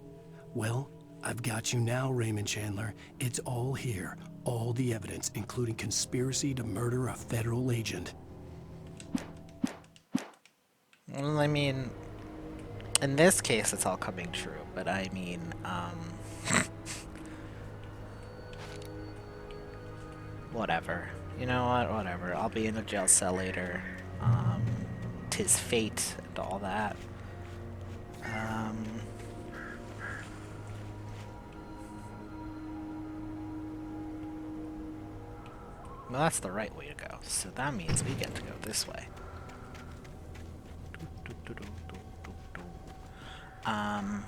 Well, I've got you now, Raymond Chandler. It's all here. All the evidence, including conspiracy to murder a federal agent. Well, I mean, in this case, it's all coming true, but I mean, whatever. You know what? Whatever. I'll be in a jail cell later. 'Tis fate and all that. Well, that's the right way to go. So that means we get to go this way. Well,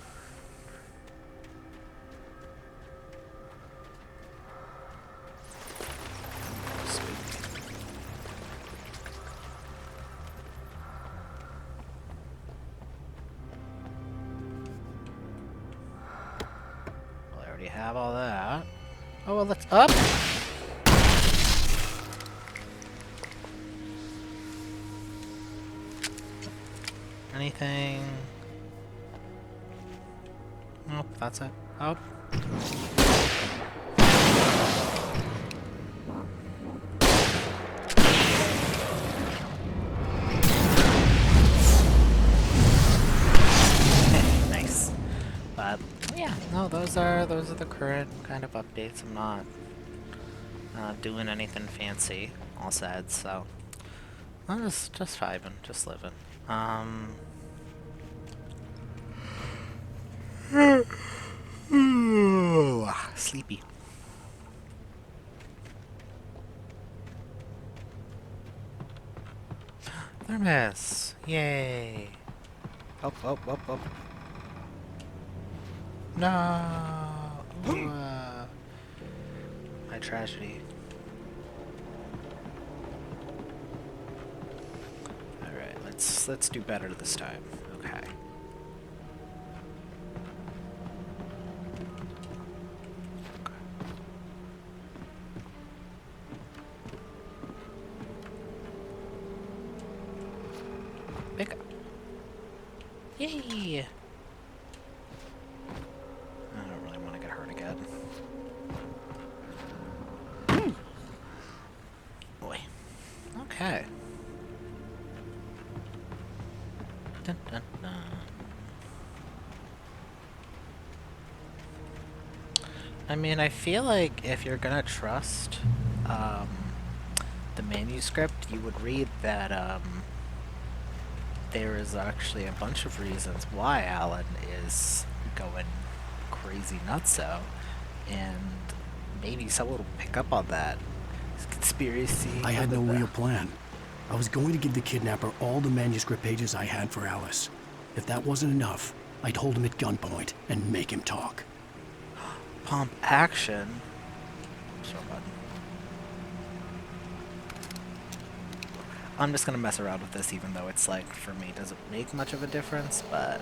I already have all that. Oh, well, let's up. Anything? Nope, that's it. Up. Nice. But yeah, no, those are the current kind of updates. I'm not doing anything fancy, all said, so I'm just vibing, just living. Sleepy. Thermos! Yay! Oh, oh, oh, oh. No! Ooh, my tragedy. Alright, let's do better this time. Okay. Pick up. Yay! I don't really want to get hurt again. Boy. Okay. Dun, dun, dun. I mean, I feel like if you're gonna trust the manuscript, you would read that there is actually a bunch of reasons why Alan is going crazy nutso, and maybe someone will pick up on that. It's conspiracy. I had no real plan. I was going to give the kidnapper all the manuscript pages I had for Alice. If that wasn't enough, I'd hold him at gunpoint and make him talk. Pump action. Sure button. I'm just gonna mess around with this, even though it's like, for me, doesn't make much of a difference, but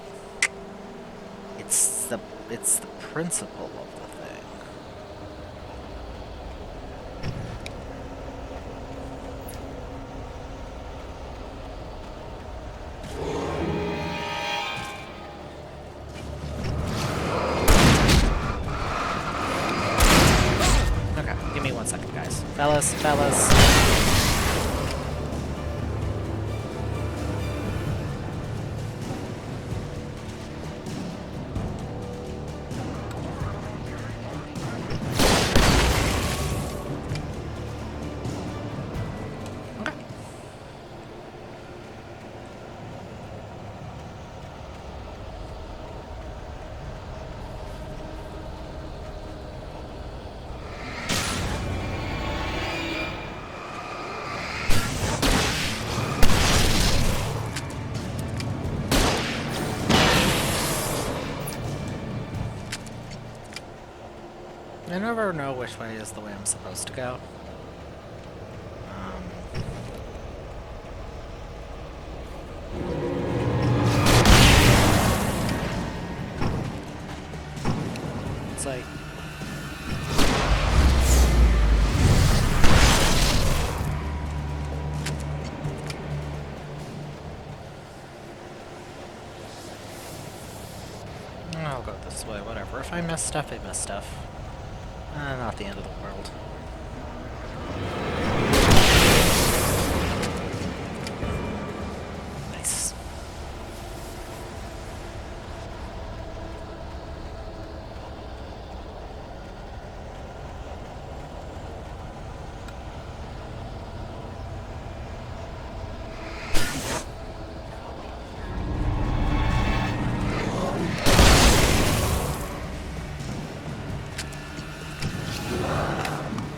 it's the principle of the thing. Okay, give me 1 second, guys. Fellas. I never know which way is the way I'm supposed to go. It's like... I'll go this way, whatever. If I miss stuff, I miss stuff. Not the end of the world. Nice.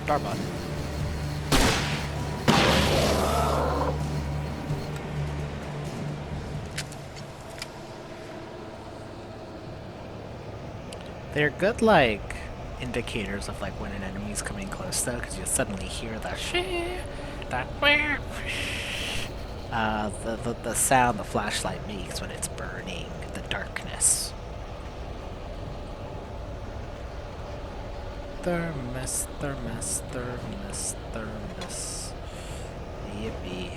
Starbot. They're good, like, indicators of, like, when an enemy's coming close, though, because you suddenly hear the the sound the flashlight makes when it's burning the darkness. Thermos, thermos, thermos, thermos. Yippee.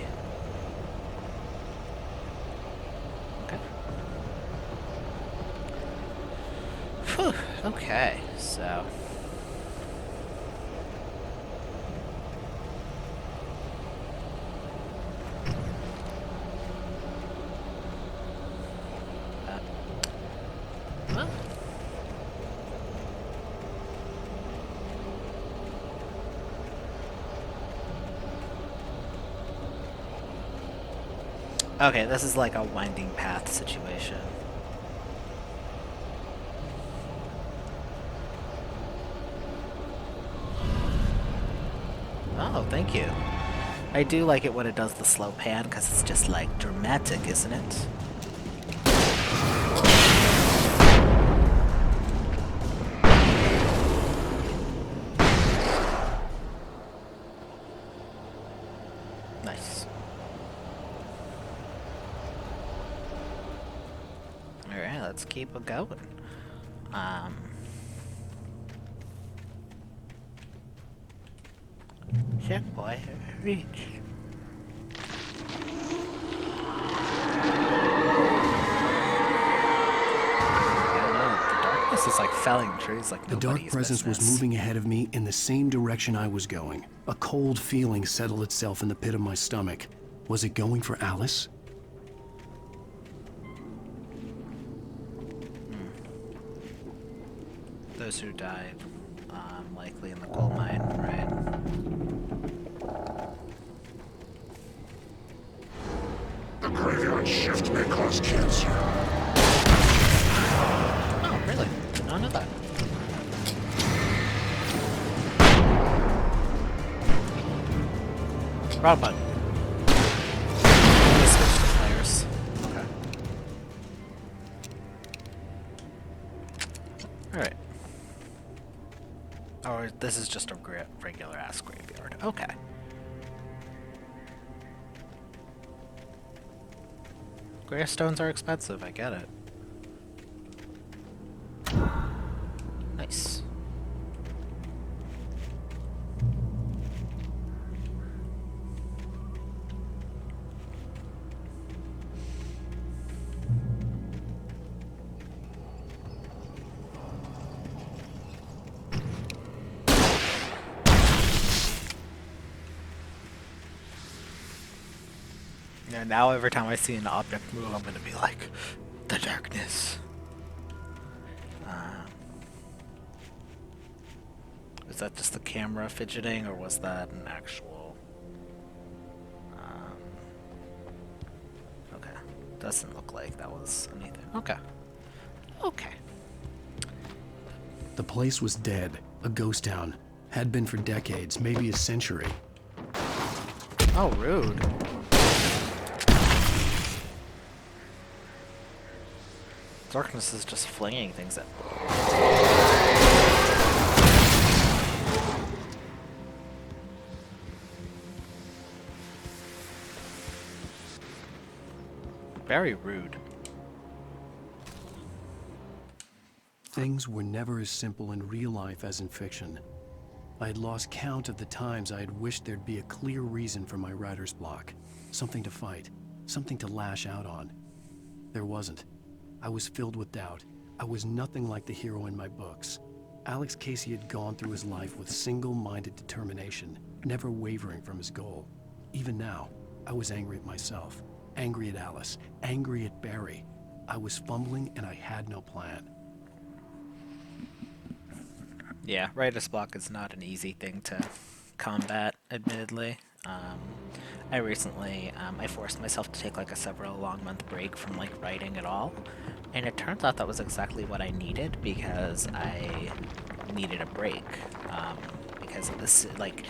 Okay. Whew, okay, so... Well... Okay, this is like a winding path situation. Oh, thank you. I do like it when it does the slow pan, because it's just, like, dramatic, isn't it? Nice. Alright, let's keep it going. Checkpoint reached. This is like felling trees like The dark presence was moving ahead of me in the same direction I was going. A cold feeling settled itself in the pit of my stomach. Was it going for Alice? Those who died, likely in the coal mine, right? The graveyard shift may cause cancer. Oh, really? None of that. Wrong button. Let's switch to players. Okay. Alright. Oh, this is just a regular ass graveyard. Okay. Gravestones are expensive, I get it. Nice. Yeah, now every time I see an object move, I'm gonna be like, the darkness. Is that just the camera fidgeting, or was that an actual... okay. Doesn't look like that was anything. Okay. Okay. The place was dead. A ghost town. Had been for decades, maybe a century. Oh, rude. Darkness is just flinging things at... Very rude. Things were never as simple in real life as in fiction. I had lost count of the times I had wished there'd be a clear reason for my writer's block. Something to fight. Something to lash out on. There wasn't. I was filled with doubt. I was nothing like the hero in my books. Alex Casey had gone through his life with single-minded determination, never wavering from his goal. Even now, I was angry at myself. Angry at Alice, angry at Barry. I was fumbling and I had no plan. Yeah, writer's block is not an easy thing to combat, admittedly. I recently, I forced myself to take like a several long month break from like writing at all, and it turns out that was exactly what I needed, because I needed a break. Because this, like,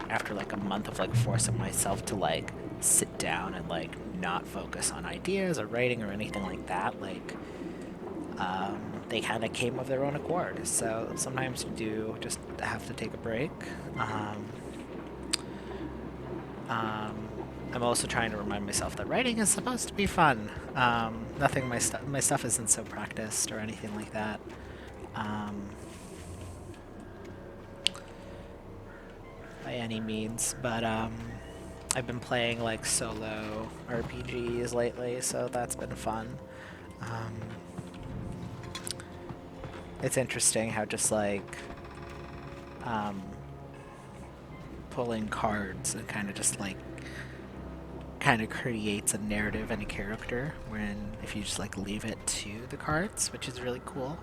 after like a month of like forcing myself to like sit down and like not focus on ideas or writing or anything like that, like, they kind of came of their own accord. So sometimes you do just have to take a break. I'm also trying to remind myself that writing is supposed to be fun. Nothing, my stuff isn't so practiced or anything like that. By any means, but I've been playing like solo RPGs lately, so that's been fun. It's interesting how just like pulling cards and kind of just like kind of creates a narrative and a character when if you just like leave it to the cards, which is really cool.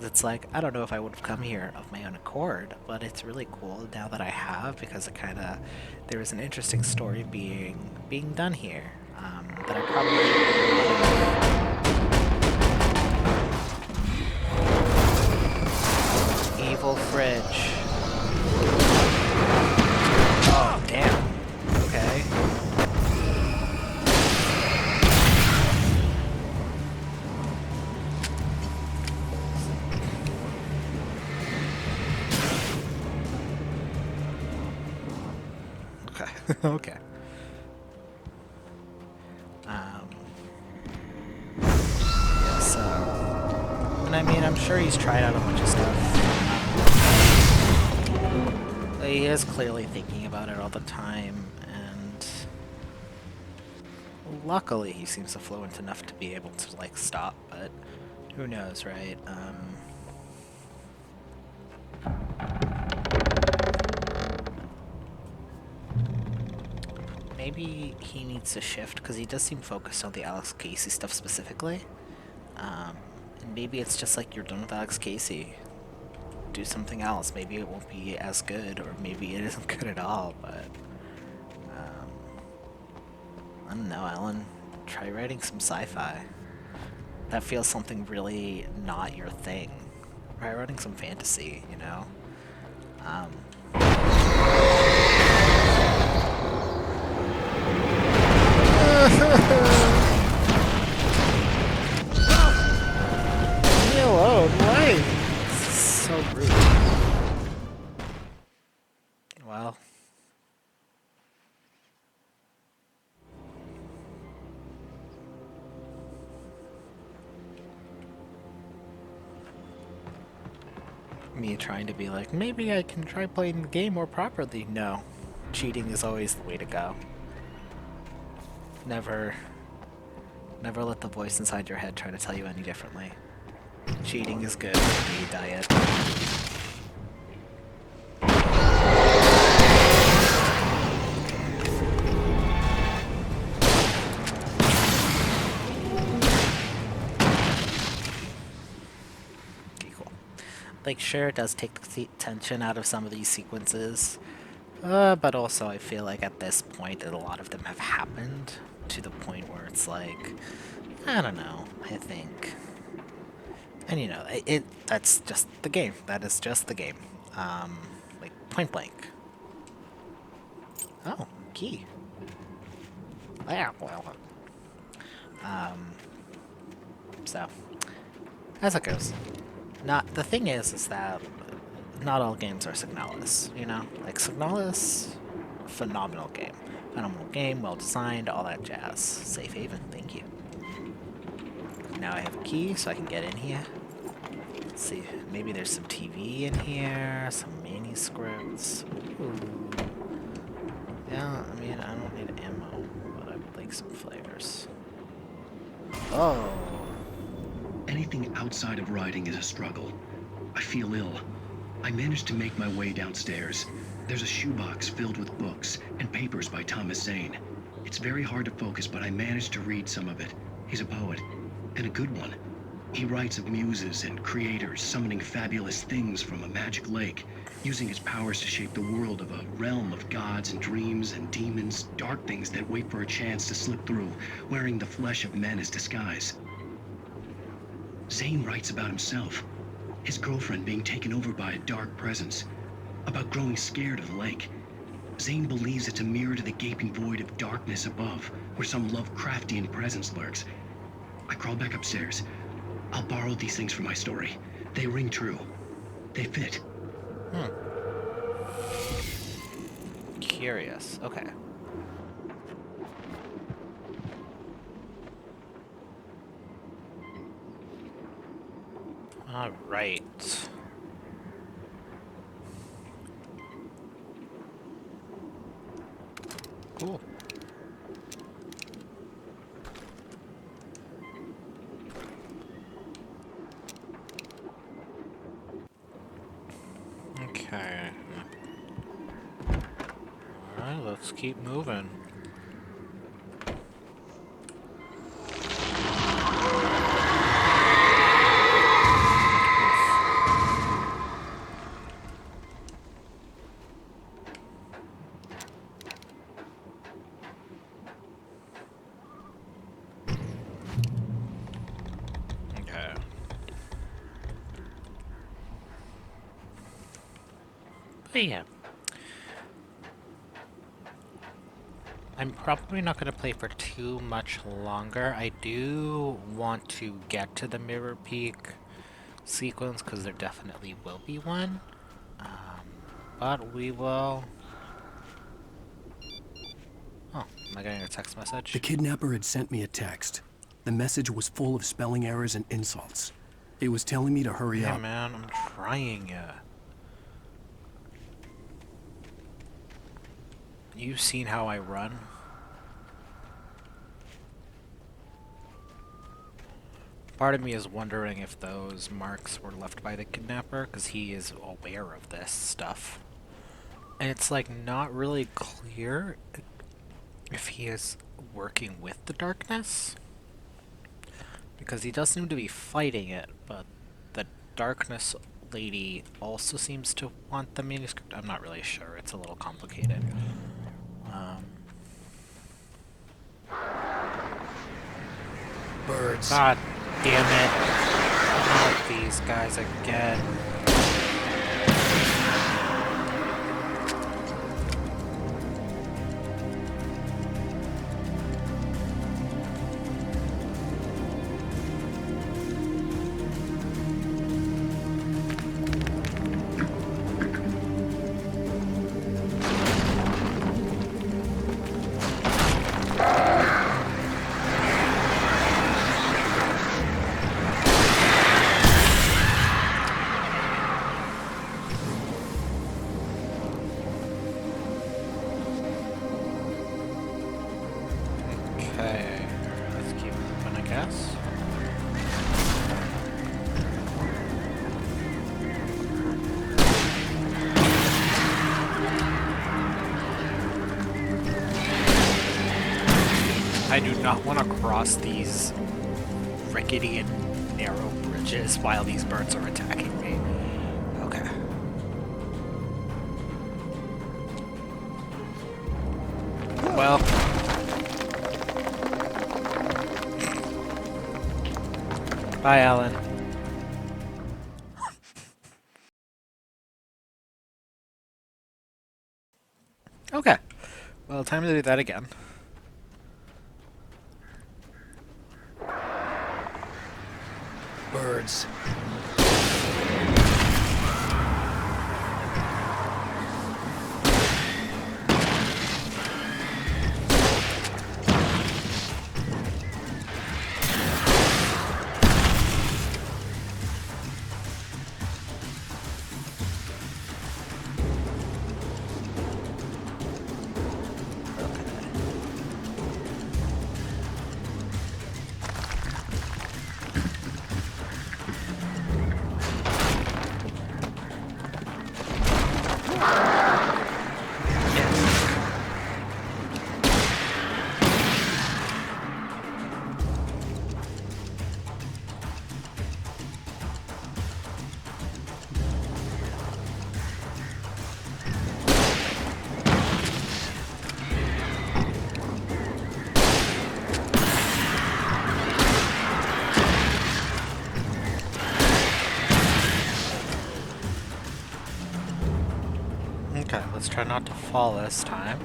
It's like, I don't know if I would have come here of my own accord, but it's really cool now that I have, because it kind of, there was an interesting story being done here that I probably evil fridge. Oh, damn. Okay. Okay. Yeah, so... And I mean, I'm sure he's tried out a bunch of stuff. He is clearly thinking about it all the time, and... Luckily, he seems affluent enough to be able to, like, stop, but... Who knows, right? Maybe he needs to shift, because he does seem focused on the Alex Casey stuff specifically. And maybe it's just like, you're done with Alex Casey. Do something else. Maybe it won't be as good, or maybe it isn't good at all, but... I don't know, Alan. Try writing some sci-fi. That feels something really not your thing. Try writing some fantasy, you know? Leave me alone, why? So rude. Well. Me trying to be like, maybe I can try playing the game more properly. No. Cheating is always the way to go. Never let the voice inside your head try to tell you any differently. Cheating is good for the diet. Okay, cool. Like, sure, it does take the tension out of some of these sequences, but also I feel like at this point that a lot of them have happened to the point where it's like, I don't know, I think. And you know, that's just the game. That is just the game. Like, point blank. Oh, key. Yeah, well. So, as it goes. The thing is that not all games are Signalis, you know? Like, Signalis, phenomenal game. Phenomenal game, well designed, all that jazz. Safe haven, thank you. Now I have a key, so I can get in here. Let's see, maybe there's some TV in here, some manuscripts. Ooh. Yeah, I mean, I don't need ammo, but I would like some flavors. Oh. Anything outside of writing is a struggle. I feel ill. I managed to make my way downstairs. There's a shoebox filled with books and papers by Thomas Zane. It's very hard to focus, but I managed to read some of it. He's a poet, and a good one. He writes of muses and creators summoning fabulous things from a magic lake, using his powers to shape the world of a realm of gods and dreams and demons, dark things that wait for a chance to slip through, wearing the flesh of men as disguise. Zane writes about himself, his girlfriend being taken over by a dark presence, about growing scared of the lake. Zane believes it's a mirror to the gaping void of darkness above, where some Lovecraftian presence lurks. I crawled back upstairs. I'll borrow these things for my story. They ring true. They fit. Curious. Okay. All right. Cool. Okay. Alright, let's keep moving. Okay. But yeah. I'm probably not going to play for too much longer. I do want to get to the Mirror Peak sequence because there definitely will be one. But we will... Oh, am I getting a text message? The kidnapper had sent me a text. The message was full of spelling errors and insults. It was telling me to hurry Hey up. man, I'm trying ya. You've seen how I run. Part of me is wondering if those marks were left by the kidnapper, because he is aware of this stuff. And it's like not really clear if he is working with the darkness. Because he does seem to be fighting it, but the darkness lady also seems to want the manuscript. I'm not really sure, it's a little complicated. Birds. God damn it. Not these guys again. Okay, let's keep moving, I guess. I do not want to cross these rickety and narrow bridges while these birds are attacking me. Okay. Well... Bye, Alan. Okay. Well, time to do that again. Birds. Okay, let's try not to fall this time.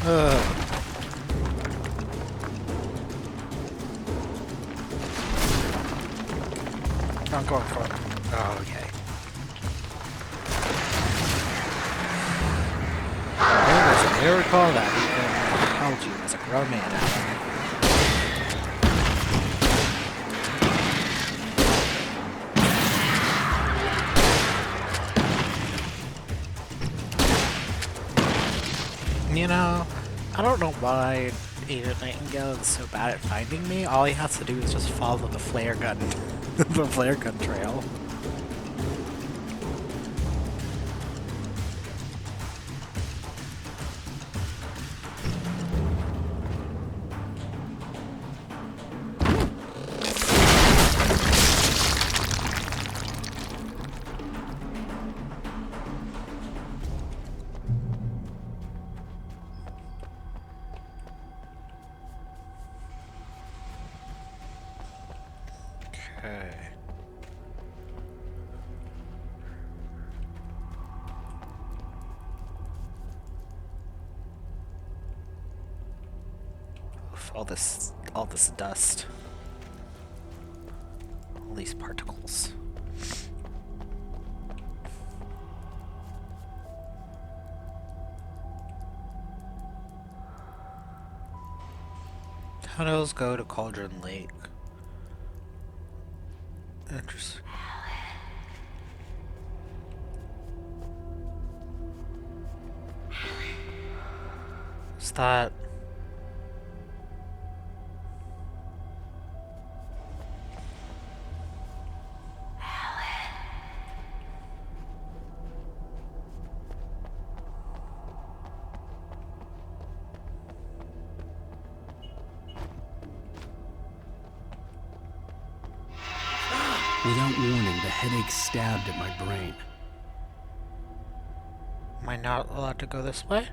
I'm going for it. Oh, okay. There was a miracle that even held you as a grown man, Alan. You know, I don't know why Agent Nightingale is so bad at finding me. All he has to do is just follow the flare gun, the flare gun trail. Okay. Oof, all this dust. All these particles. Tunnels go to Cauldron Lake. Interesting. Is that... Without warning, the headache stabbed at my brain. Am I not allowed to go this way?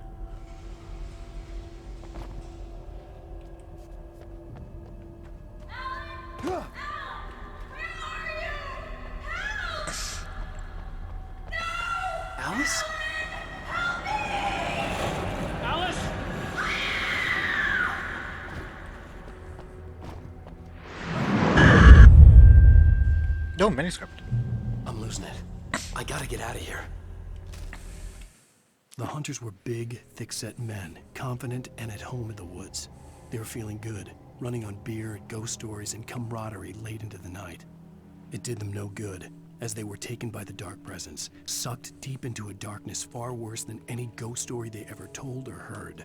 Alice? Alice! No, manuscript. I'm losing it. I gotta get out of here. The hunters were big, thick-set men, confident and at home in the woods. They were feeling good, running on beer, ghost stories, and camaraderie late into the night. It did them no good, as they were taken by the dark presence, sucked deep into a darkness far worse than any ghost story they ever told or heard.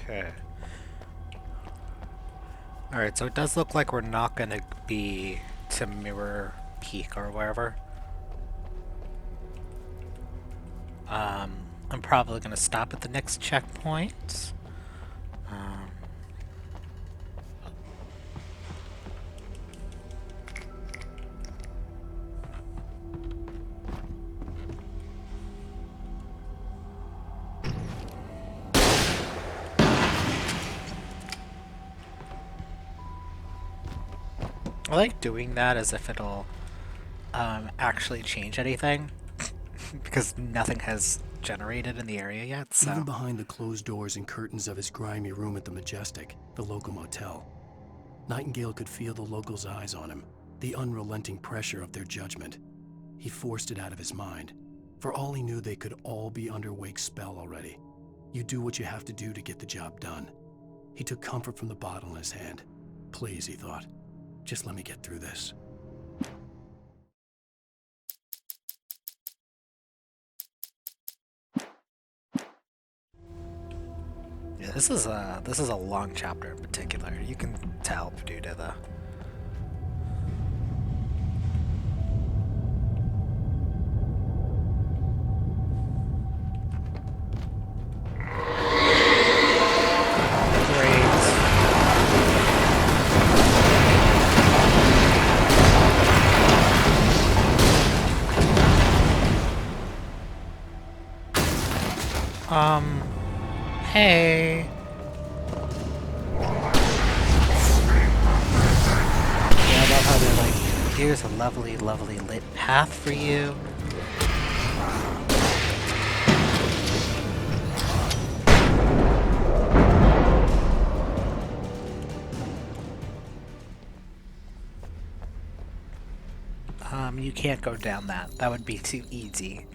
Okay. Alright, so it does look like we're not gonna be to Mirror Peak or wherever. I'm probably gonna stop at the next checkpoint. I like doing that as if it'll actually change anything because nothing has generated in the area yet, so... Even behind the closed doors and curtains of his grimy room at the Majestic, the local motel, Nightingale could feel the locals' eyes on him. The unrelenting pressure of their judgment. He forced it out of his mind. For all he knew, they could all be under Wake's spell already. You do what you have to do to get the job done. He took comfort from the bottle in his hand. Please, he thought, just let me get through this. Yeah, this is a long chapter in particular. You can tell due to the hey. Yeah, I love how they're like, here's a lovely, lovely lit path for you. You can't go down that. That would be too easy.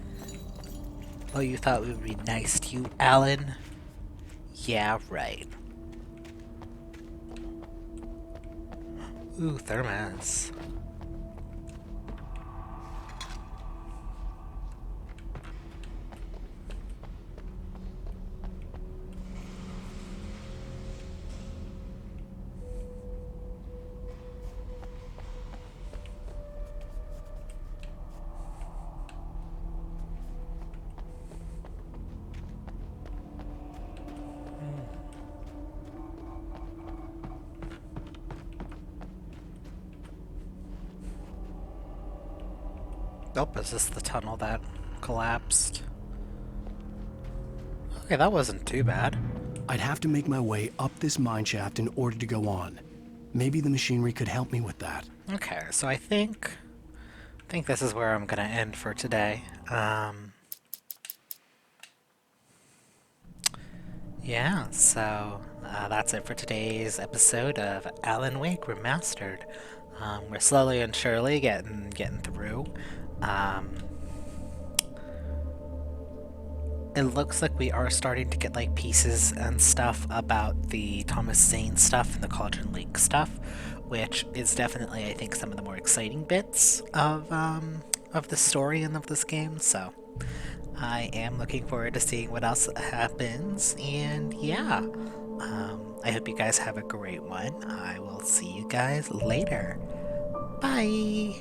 Oh, you thought we would be nice to you, Alan? Yeah, right. Ooh, thermos. Oh, is this the tunnel that collapsed? Okay, that wasn't too bad. I'd have to make my way up this mine shaft in order to go on. Maybe the machinery could help me with that. Okay, so I think this is where I'm gonna end for today. Yeah, so that's it for today's episode of Alan Wake Remastered. We're slowly and surely getting through. It looks like we are starting to get like pieces and stuff about the Thomas Zane stuff and the Cauldron Lake stuff, which is definitely, I think, some of the more exciting bits of the story and of this game. So I am looking forward to seeing what else happens. And yeah, I hope you guys have a great one. I will see you guys later. Bye.